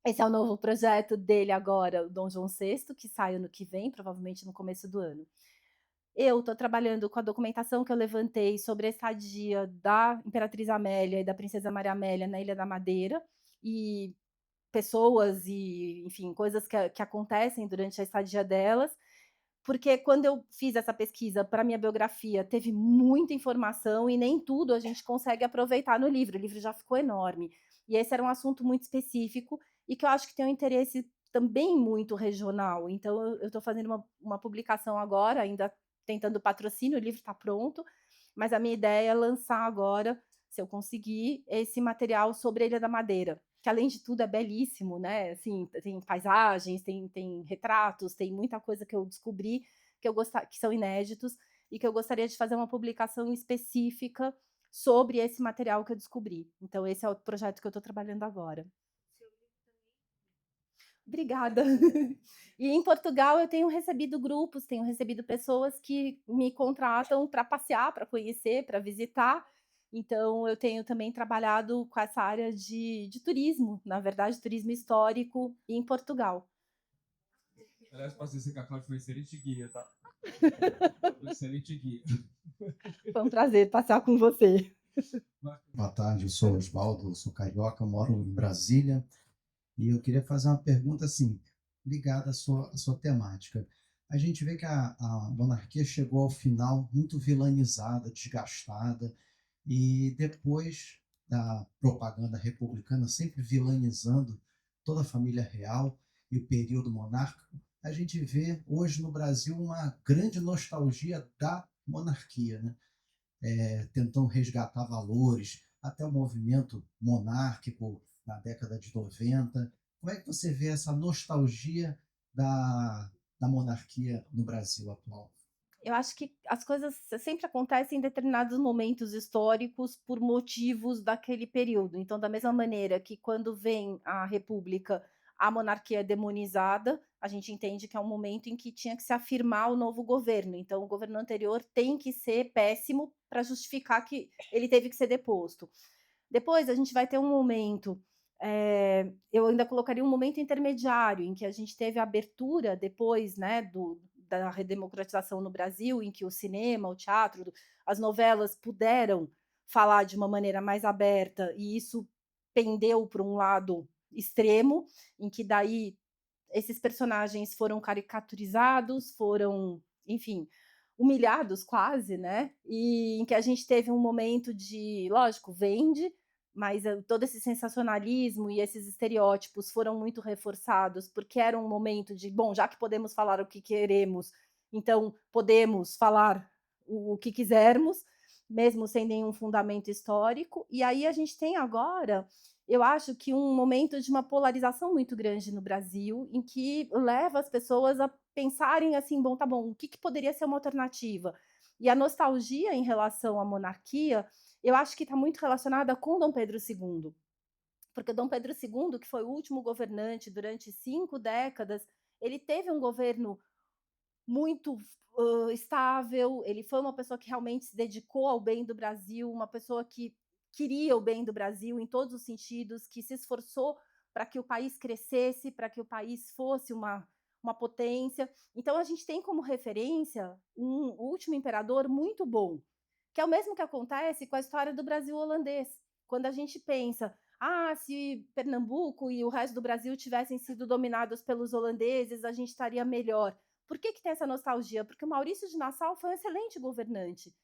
esse é o novo projeto dele agora, o Dom João VI, que sai ano que vem, provavelmente no começo do ano. Eu estou trabalhando com a documentação que eu levantei sobre a estadia da Imperatriz Amélia e da Princesa Maria Amélia na Ilha da Madeira, e pessoas e, enfim, coisas que acontecem durante a estadia delas, porque quando eu fiz essa pesquisa para minha biografia, teve muita informação e nem tudo a gente consegue aproveitar no livro. O livro já ficou enorme. E esse era um assunto muito específico e que eu acho que tem um interesse também muito regional. Então, eu estou fazendo uma publicação agora, ainda tentando patrocínio, o livro está pronto, mas a minha ideia é lançar agora, se eu conseguir, esse material sobre a Ilha da Madeira, que além de tudo é belíssimo, né? Assim, tem paisagens, tem retratos, tem muita coisa que eu descobri que são inéditos e que eu gostaria de fazer uma publicação específica sobre esse material que eu descobri. Então, esse é o projeto que eu estou trabalhando agora. Obrigada. E em Portugal eu tenho recebido grupos, tenho recebido pessoas que me contratam para passear, para conhecer, para visitar. Então, eu tenho também trabalhado com essa área de turismo, na verdade, turismo histórico em Portugal. Aliás, posso dizer que a Cláudia foi excelente guia, tá? Excelente guia. Foi um prazer passear com você. Boa tarde, eu sou Osvaldo, sou carioca, moro em Brasília e eu queria fazer uma pergunta assim, ligada à sua temática. A gente vê que a monarquia chegou ao final muito vilanizada, desgastada, e depois da propaganda republicana sempre vilanizando toda a família real e o período monárquico, a gente vê hoje no Brasil uma grande nostalgia da monarquia, né? Tentando resgatar valores, até o movimento monárquico na década de 90. Como é que você vê essa nostalgia da monarquia no Brasil atual? Eu acho que as coisas sempre acontecem em determinados momentos históricos por motivos daquele período. Então, da mesma maneira que quando vem a República, a monarquia é demonizada, a gente entende que é um momento em que tinha que se afirmar o novo governo. Então, o governo anterior tem que ser péssimo para justificar que ele teve que ser deposto. Depois, a gente vai ter um momento, eu ainda colocaria um momento intermediário, em que a gente teve a abertura depois, né, da redemocratização no Brasil, em que o cinema, o teatro, as novelas puderam falar de uma maneira mais aberta, e isso pendeu para um lado extremo, em que daí esses personagens foram caricaturizados, foram, enfim, humilhados quase, né? E em que a gente teve um momento de, lógico, vende, mas todo esse sensacionalismo e esses estereótipos foram muito reforçados, porque era um momento de, bom, já que podemos falar o que queremos, então podemos falar o que quisermos, mesmo sem nenhum fundamento histórico. E aí a gente tem agora, eu acho que um momento de uma polarização muito grande no Brasil, em que leva as pessoas a pensarem assim, bom, tá bom, o que poderia ser uma alternativa? E a nostalgia em relação à monarquia, eu acho que está muito relacionada com Dom Pedro II. Porque Dom Pedro II, que foi o último governante durante 5 décadas, ele teve um governo muito estável, ele foi uma pessoa que realmente se dedicou ao bem do Brasil, uma pessoa que queria o bem do Brasil em todos os sentidos, que se esforçou para que o país crescesse, para que o país fosse uma potência. Então, a gente tem como referência um último imperador muito bom, que é o mesmo que acontece com a história do Brasil holandês. Quando a gente pensa, se Pernambuco e o resto do Brasil tivessem sido dominados pelos holandeses, a gente estaria melhor. Por que tem essa nostalgia? Porque o Maurício de Nassau foi um excelente governante.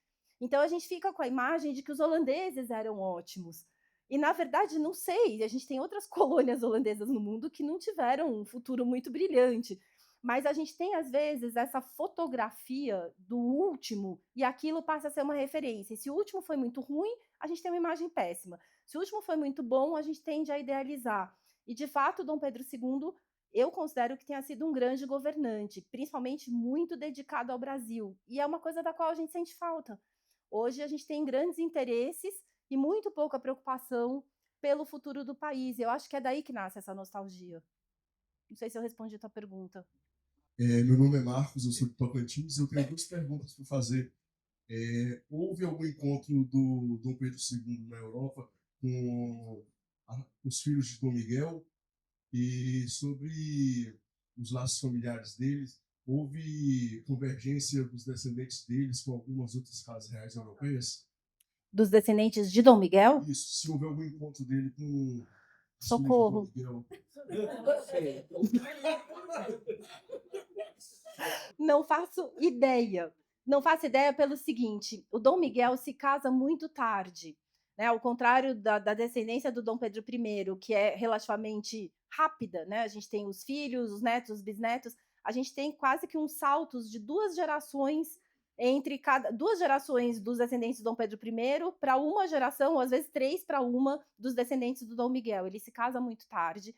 Então a gente fica com a imagem de que os holandeses eram ótimos. E, na verdade, não sei, a gente tem outras colônias holandesas no mundo que não tiveram um futuro muito brilhante. Mas a gente tem, às vezes, essa fotografia do último e aquilo passa a ser uma referência. E se o último foi muito ruim, a gente tem uma imagem péssima. Se o último foi muito bom, a gente tende a idealizar. E, de fato, Dom Pedro II, eu considero que tenha sido um grande governante, principalmente muito dedicado ao Brasil. E é uma coisa da qual a gente sente falta. Hoje a gente tem grandes interesses e muito pouca preocupação pelo futuro do país. Eu acho que é daí que nasce essa nostalgia. Não sei se eu respondi a tua pergunta. Meu nome é Marcos, eu sou de Tocantins. Eu tenho 2 perguntas para fazer. Houve algum encontro do Dom Pedro II na Europa com os filhos de Dom Miguel? E sobre os laços familiares deles, houve convergência dos descendentes deles com algumas outras casas reais europeias? Dos descendentes de Dom Miguel? Isso, se houve algum encontro dele com os Socorro. filhos de Dom Miguel. Não faço ideia. Não faço ideia pelo seguinte: o Dom Miguel se casa muito tarde, né? Ao contrário da descendência do Dom Pedro I, que é relativamente rápida, né? A gente tem os filhos, os netos, os bisnetos. A gente tem quase que uns saltos de 2 gerações entre cada 2 gerações dos descendentes do Dom Pedro I para uma geração, ou às vezes 3 para uma dos descendentes do Dom Miguel. Ele se casa muito tarde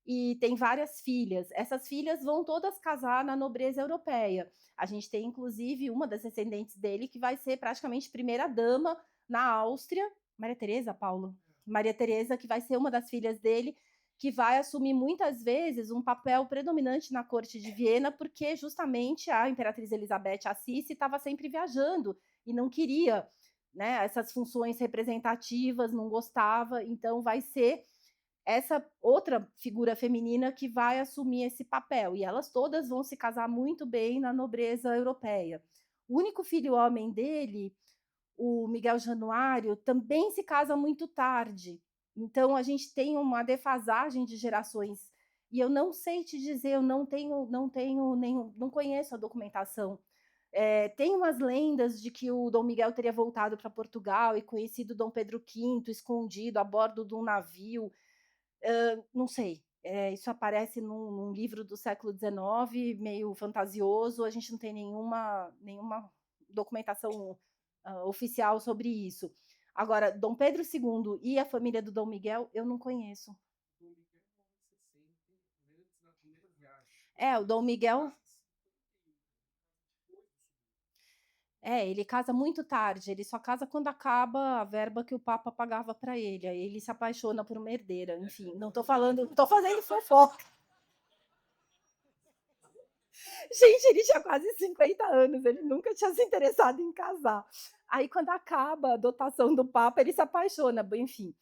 e tem várias filhas. Essas filhas vão todas casar na nobreza europeia. A gente tem, inclusive, uma das descendentes dele que vai ser praticamente primeira-dama na Áustria. Maria Teresa, Paulo? Maria Teresa, que vai ser uma das filhas dele, que vai assumir muitas vezes um papel predominante na corte de Viena, porque justamente a imperatriz Elizabeth Assis estava sempre viajando e não queria, né, essas funções representativas, não gostava. Então vai ser essa outra figura feminina que vai assumir esse papel. E elas todas vão se casar muito bem na nobreza europeia. O único filho homem dele, o Miguel Januário, também se casa muito tarde. Então, a gente tem uma defasagem de gerações. E eu não sei te dizer, eu não conheço a documentação. Tem umas lendas de que o Dom Miguel teria voltado para Portugal e conhecido Dom Pedro V escondido a bordo de um navio. Não sei, isso aparece num livro do século XIX, meio fantasioso, a gente não tem nenhuma documentação oficial sobre isso. Agora, Dom Pedro II e a família do Dom Miguel, eu não conheço. O Dom Miguel. Ele casa muito tarde, ele só casa quando acaba a verba que o Papa pagava para ele. Aí ele se apaixona por uma herdeira. Enfim, não tô fazendo fofoca. Gente, ele tinha quase 50 anos, ele nunca tinha se interessado em casar. Aí, quando acaba a dotação do Papa, ele se apaixona, enfim.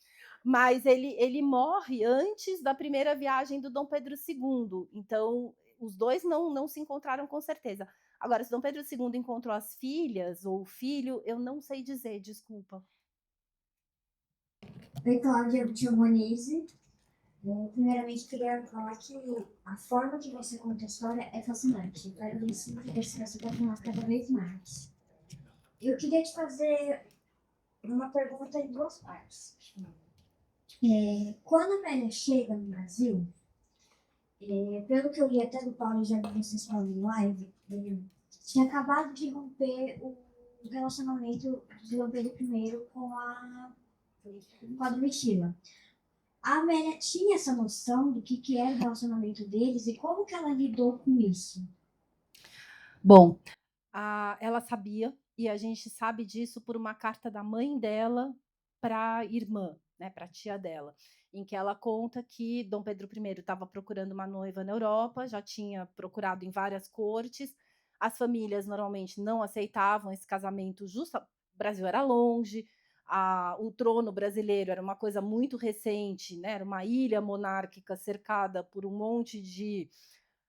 Mas ele morre antes da primeira viagem do Dom Pedro II. Então, os dois não se encontraram com certeza. Agora, se Dom Pedro II encontrou as filhas ou o filho, eu não sei dizer, desculpa. Oi, Cláudia Giovanese. Primeiramente, queria falar que a forma que você conta a história é fascinante. Quero ver se você vai falar cada vez mais. Eu queria te fazer uma pergunta em duas partes. Quando a Amélia chega no Brasil, pelo que eu li até do Paulo, já vi vocês falando em live, tinha acabado de romper o relacionamento de Dom Pedro I com a Domitila. A Amélia tinha essa noção do que era o relacionamento deles e como que ela lidou com isso? Bom, ela sabia, e a gente sabe disso por uma carta da mãe dela para a irmã, né, para a tia dela, em que ela conta que Dom Pedro I estava procurando uma noiva na Europa, já tinha procurado em várias cortes, as famílias normalmente não aceitavam esse casamento justo, o Brasil era longe, o trono brasileiro era uma coisa muito recente, né, era uma ilha monárquica cercada por um monte de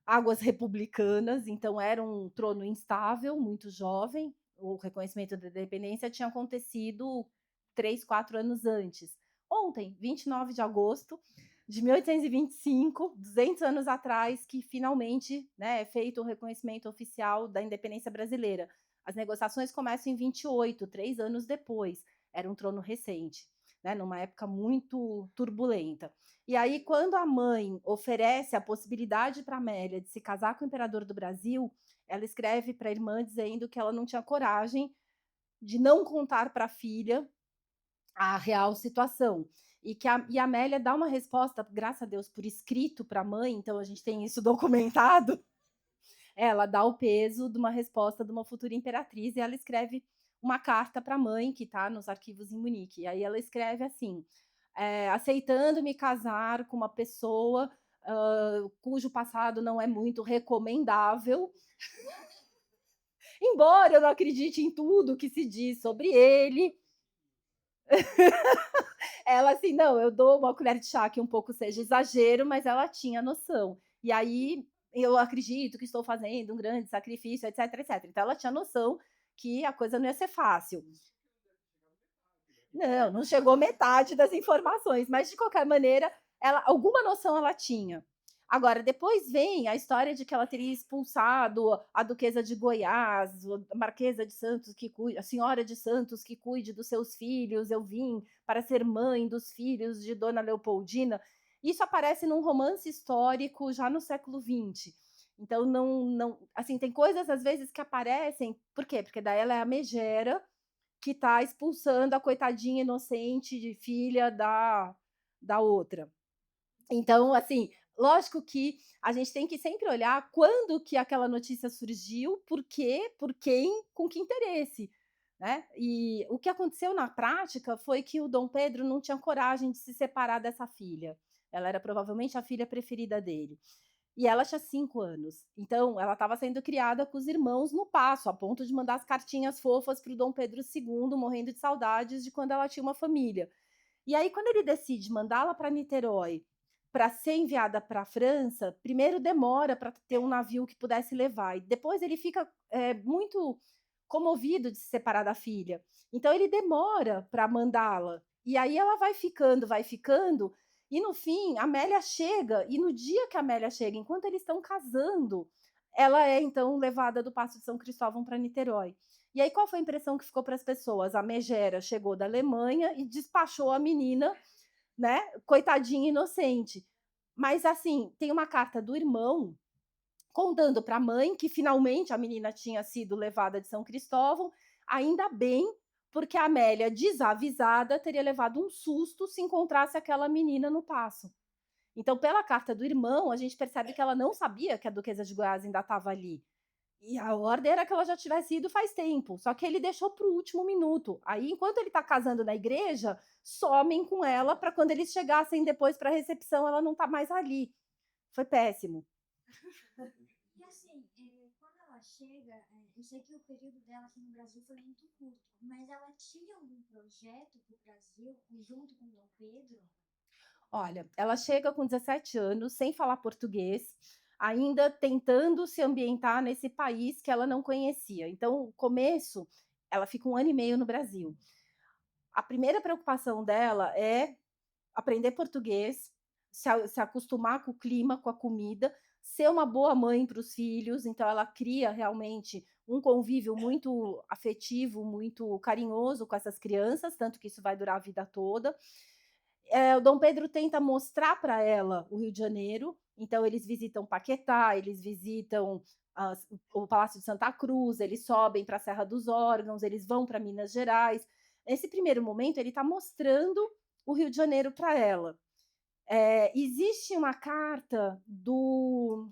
águas republicanas, então era um trono instável, muito jovem. O reconhecimento da independência tinha acontecido 3, 4 anos antes. Ontem, 29 de agosto de 1825, 200 anos atrás, que finalmente, né, é feito o reconhecimento oficial da independência brasileira. As negociações começam em 28, 3 anos depois. Era um trono recente, né, numa época muito turbulenta. E aí, quando a mãe oferece a possibilidade para Amélia de se casar com o imperador do Brasil, ela escreve para a irmã dizendo que ela não tinha coragem de não contar para a filha a real situação. E a Amélia dá uma resposta, graças a Deus, por escrito para a mãe, então a gente tem isso documentado. Ela dá o peso de uma resposta de uma futura imperatriz e ela escreve uma carta para a mãe, que está nos arquivos em Munique. E aí ela escreve assim: aceitando me casar com uma pessoa cujo passado não é muito recomendável, embora eu não acredite em tudo que se diz sobre ele. Ela assim, não, eu dou uma colher de chá que um pouco seja exagero, mas ela tinha noção. E aí eu acredito que estou fazendo um grande sacrifício, etc, etc. Então ela tinha noção que a coisa não ia ser fácil. Não chegou metade das informações, mas de qualquer maneira, alguma noção ela tinha. Agora, depois vem a história de que ela teria expulsado a duquesa de Goiás, a marquesa de Santos, a senhora de Santos, que cuide dos seus filhos, eu vim para ser mãe dos filhos de Dona Leopoldina. Isso aparece num romance histórico já no século XX. Então, assim, tem coisas, às vezes, que aparecem. Por quê? Porque daí ela é a megera que está expulsando a coitadinha inocente de filha da outra. Então, assim, lógico que a gente tem que sempre olhar quando que aquela notícia surgiu, por quê, por quem, com que interesse, né? E o que aconteceu na prática foi que o Dom Pedro não tinha coragem de se separar dessa filha. Ela era provavelmente a filha preferida dele. E ela tinha 5 anos. Então, ela estava sendo criada com os irmãos no Paço, a ponto de mandar as cartinhas fofas para o Dom Pedro II, morrendo de saudades de quando ela tinha uma família. E aí, quando ele decide mandá-la para Niterói, para ser enviada para a França, primeiro demora para ter um navio que pudesse levar. E depois ele fica muito comovido de se separar da filha. Então, ele demora para mandá-la. E aí ela vai ficando, e no fim, a Amélia chega, e no dia que a Amélia chega, enquanto eles estão casando, ela é então levada do Paço de São Cristóvão para Niterói. E aí qual foi a impressão que ficou para as pessoas? A megera chegou da Alemanha e despachou a menina, né, coitadinha inocente. Mas assim, tem uma carta do irmão contando para a mãe que finalmente a menina tinha sido levada de São Cristóvão, ainda bem, porque a Amélia, desavisada, teria levado um susto se encontrasse aquela menina no Paço. Então, pela carta do irmão, a gente percebe que ela não sabia que a duquesa de Goiás ainda estava ali. E a ordem era que ela já tivesse ido faz tempo, só que ele deixou para o último minuto. Aí, enquanto ele está casando na igreja, somem com ela para quando eles chegassem depois para a recepção, ela não tá mais ali. Foi péssimo. E assim, quando ela chega, eu sei que o período dela aqui no Brasil foi muito curto, mas ela tinha algum projeto para o Brasil, junto com Dom Pedro? Olha, ela chega com 17 anos, sem falar português, ainda tentando se ambientar nesse país que ela não conhecia. Então, o começo, ela fica 1 ano e meio no Brasil. A primeira preocupação dela é aprender português, se acostumar com o clima, com a comida, ser uma boa mãe para os filhos. Então, ela cria realmente um convívio muito afetivo, muito carinhoso com essas crianças, tanto que isso vai durar a vida toda. O Dom Pedro tenta mostrar para ela o Rio de Janeiro, então eles visitam Paquetá, eles visitam o Palácio de Santa Cruz, eles sobem para a Serra dos Órgãos, eles vão para Minas Gerais. Nesse primeiro momento, ele está mostrando o Rio de Janeiro para ela. Existe uma carta do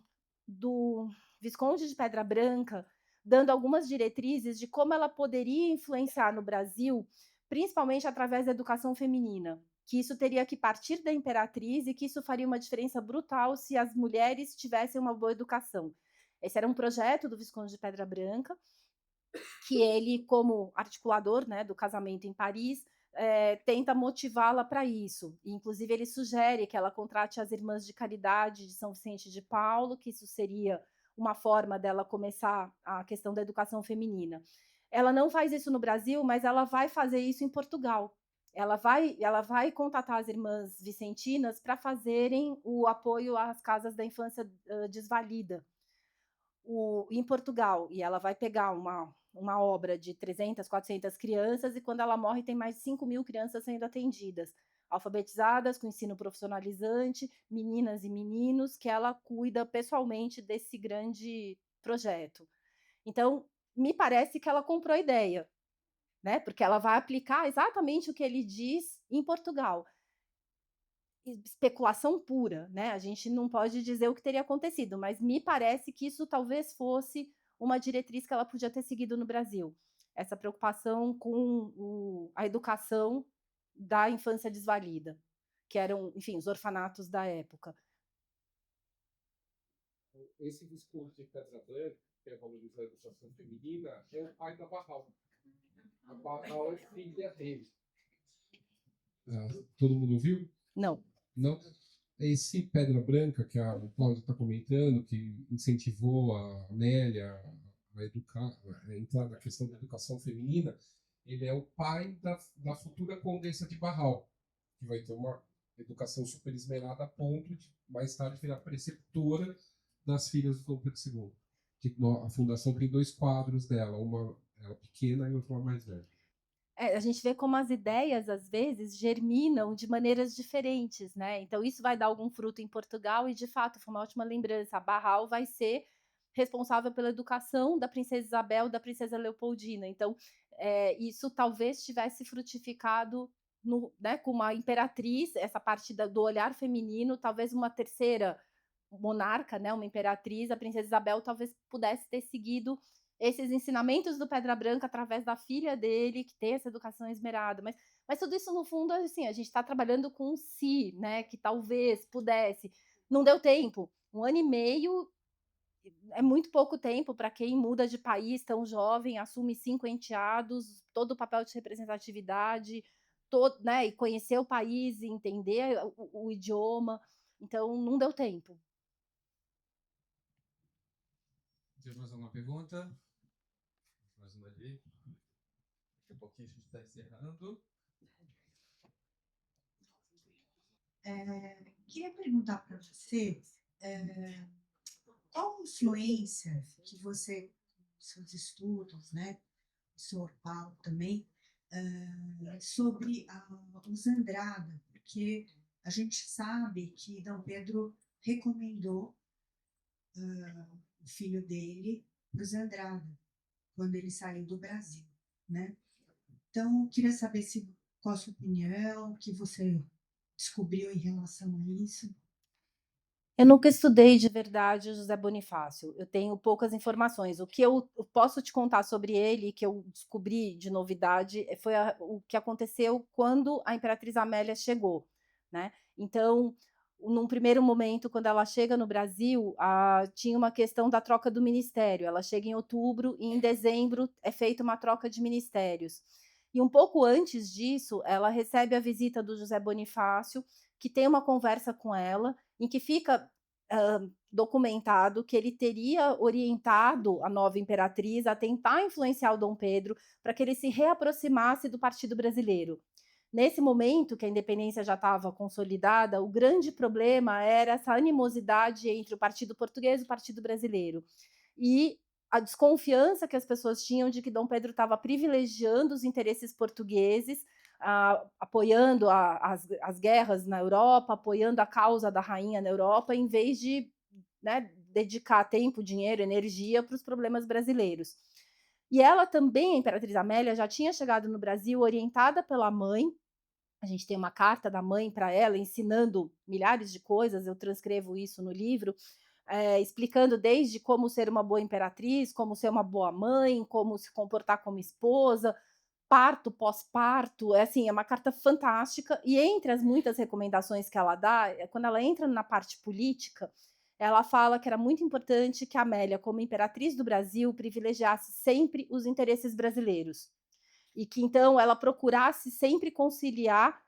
Visconde de Pedra Branca dando algumas diretrizes de como ela poderia influenciar no Brasil, principalmente através da educação feminina, que isso teria que partir da imperatriz e que isso faria uma diferença brutal se as mulheres tivessem uma boa educação. Esse era um projeto do Visconde de Pedra Branca, que ele, como articulador, né, do casamento em Paris, tenta motivá-la para isso. E, inclusive, ele sugere que ela contrate as Irmãs de Caridade de São Vicente de Paulo, que isso seria uma forma dela começar a questão da educação feminina. Ela não faz isso no Brasil, mas ela vai fazer isso em Portugal. Ela vai contatar as Irmãs Vicentinas para fazerem o apoio às casas da infância desvalida em Portugal. E ela vai pegar uma obra de 300, 400 crianças, e quando ela morre tem mais de 5.000 crianças sendo atendidas, alfabetizadas, com ensino profissionalizante, meninas e meninos, que ela cuida pessoalmente desse grande projeto. Então, me parece que ela comprou a ideia, né? Porque ela vai aplicar exatamente o que ele diz em Portugal. Especulação pura, né? A gente não pode dizer o que teria acontecido, mas me parece que isso talvez fosse uma diretriz que ela podia ter seguido no Brasil. Essa preocupação com a educação da infância desvalida, que eram, enfim, os orfanatos da época. Esse discurso de Pedra Branca, que é valorizar a educação feminina, é o pai da Barral. A Barral é filha dele. Todo mundo ouviu? Não. Não? Esse Pedra Branca, que o Cláudio está comentando, que incentivou a Amélia a entrar na questão da educação feminina, ele é o pai da futura Condessa de Barral, que vai ter uma educação super esmerada a ponto de, mais tarde, virar preceptora das filhas do Dom Pedro II. A fundação tem 2 quadros dela, uma ela pequena e outra mais velha. A gente vê como as ideias, às vezes, germinam de maneiras diferentes, né? Então, isso vai dar algum fruto em Portugal e, de fato, foi uma ótima lembrança. A Barral vai ser responsável pela educação da princesa Isabel, da princesa Leopoldina. Então, isso talvez tivesse frutificado né, com uma imperatriz, essa parte do olhar feminino, talvez uma terceira monarca, né, uma imperatriz, a princesa Isabel talvez pudesse ter seguido esses ensinamentos do Pedra Branca através da filha dele, que tem essa educação esmerada. Mas tudo isso, no fundo, assim, a gente está trabalhando com um si, né, que talvez pudesse. Não deu tempo. 1 ano e meio é muito pouco tempo para quem muda de país tão jovem, assume 5 enteados, todo o papel de representatividade, né, e conhecer o país, e entender o idioma. Então, não deu tempo. Tem mais alguma pergunta? Mais uma ali. Daqui a pouquinho a gente está encerrando. Queria perguntar para você qual influência que você, seus estudos, né, o senhor Paulo também, sobre os Andrada, porque a gente sabe que Dom Pedro recomendou o filho dele para os Andrada, quando ele saiu do Brasil, né? Então, queria saber qual a sua opinião, o que você descobriu em relação a isso. Eu nunca estudei de verdade o José Bonifácio, eu tenho poucas informações. O que eu posso te contar sobre ele, que eu descobri de novidade, foi o que aconteceu quando a Imperatriz Amélia chegou, né? Então, num primeiro momento, quando ela chega no Brasil, tinha uma questão da troca do ministério. Ela chega em outubro e em dezembro é feita uma troca de ministérios. E um pouco antes disso, ela recebe a visita do José Bonifácio, que tem uma conversa com ela, em que fica documentado que ele teria orientado a nova imperatriz a tentar influenciar o Dom Pedro para que ele se reaproximasse do Partido Brasileiro. Nesse momento, que a independência já estava consolidada, o grande problema era essa animosidade entre o Partido Português e o Partido Brasileiro. E a desconfiança que as pessoas tinham de que Dom Pedro estava privilegiando os interesses portugueses, apoiando as guerras na Europa, apoiando a causa da rainha na Europa, em vez de, né, dedicar tempo, dinheiro, energia para os problemas brasileiros. E ela também, a Imperatriz Amélia, já tinha chegado no Brasil orientada pela mãe. A gente tem uma carta da mãe para ela, ensinando milhares de coisas, eu transcrevo isso no livro, explicando desde como ser uma boa imperatriz, como ser uma boa mãe, como se comportar como esposa, parto, pós-parto, assim, é uma carta fantástica, e entre as muitas recomendações que ela dá, quando ela entra na parte política, ela fala que era muito importante que a Amélia, como imperatriz do Brasil, privilegiasse sempre os interesses brasileiros, e que então ela procurasse sempre conciliar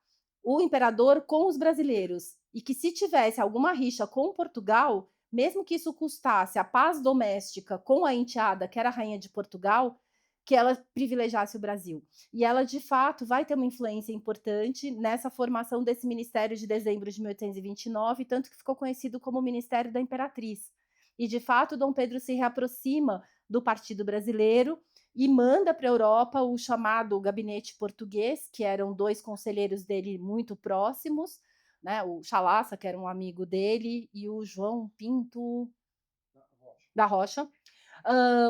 o imperador com os brasileiros, e que se tivesse alguma rixa com Portugal, mesmo que isso custasse a paz doméstica com a enteada, que era a rainha de Portugal, que ela privilegiasse o Brasil. E ela, de fato, vai ter uma influência importante nessa formação desse Ministério de dezembro de 1829, tanto que ficou conhecido como Ministério da Imperatriz. E, de fato, Dom Pedro se reaproxima do Partido Brasileiro e manda para a Europa o chamado Gabinete Português, que eram 2 conselheiros dele muito próximos, né? O Chalaça, que era um amigo dele, e o João Pinto da Rocha.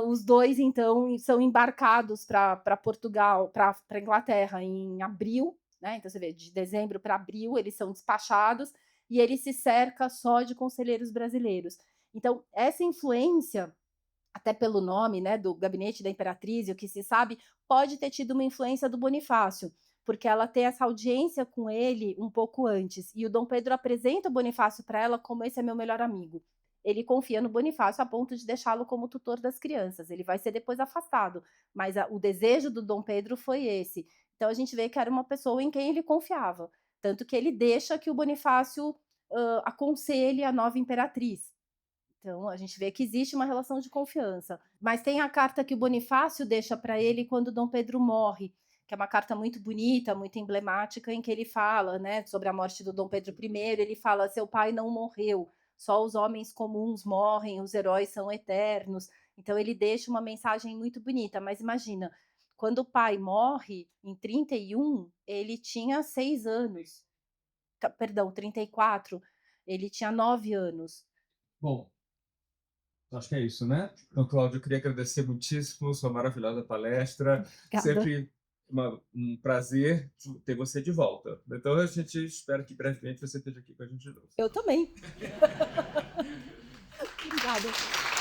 Os 2, então, são embarcados para Portugal, para Inglaterra, em abril, né? Então, você vê, de dezembro para abril, eles são despachados, e ele se cerca só de conselheiros brasileiros. Então, essa influência, até pelo nome, né, do Gabinete da Imperatriz, e o que se sabe, pode ter tido uma influência do Bonifácio, porque ela tem essa audiência com ele um pouco antes, e o Dom Pedro apresenta o Bonifácio para ela como: esse é meu melhor amigo. Ele confia no Bonifácio a ponto de deixá-lo como tutor das crianças. Ele vai ser depois afastado, mas o desejo do Dom Pedro foi esse. Então a gente vê que era uma pessoa em quem ele confiava, tanto que ele deixa que o Bonifácio aconselhe a nova imperatriz. Então a gente vê que existe uma relação de confiança. Mas tem a carta que o Bonifácio deixa para ele quando Dom Pedro morre, que é uma carta muito bonita, muito emblemática, em que ele fala, né, sobre a morte do Dom Pedro I. Ele fala: seu pai não morreu, só os homens comuns morrem, os heróis são eternos. Então ele deixa uma mensagem muito bonita. Mas imagina, quando o pai morre, em 31, ele tinha 6 anos. Perdão, 34, ele tinha 9 anos. Bom, acho que é isso, né? Então, Cláudio, eu queria agradecer muitíssimo sua maravilhosa palestra. Obrigada. Sempre um prazer ter você de volta. Então, a gente espera que brevemente você esteja aqui com a gente de novo. Eu também. Obrigada.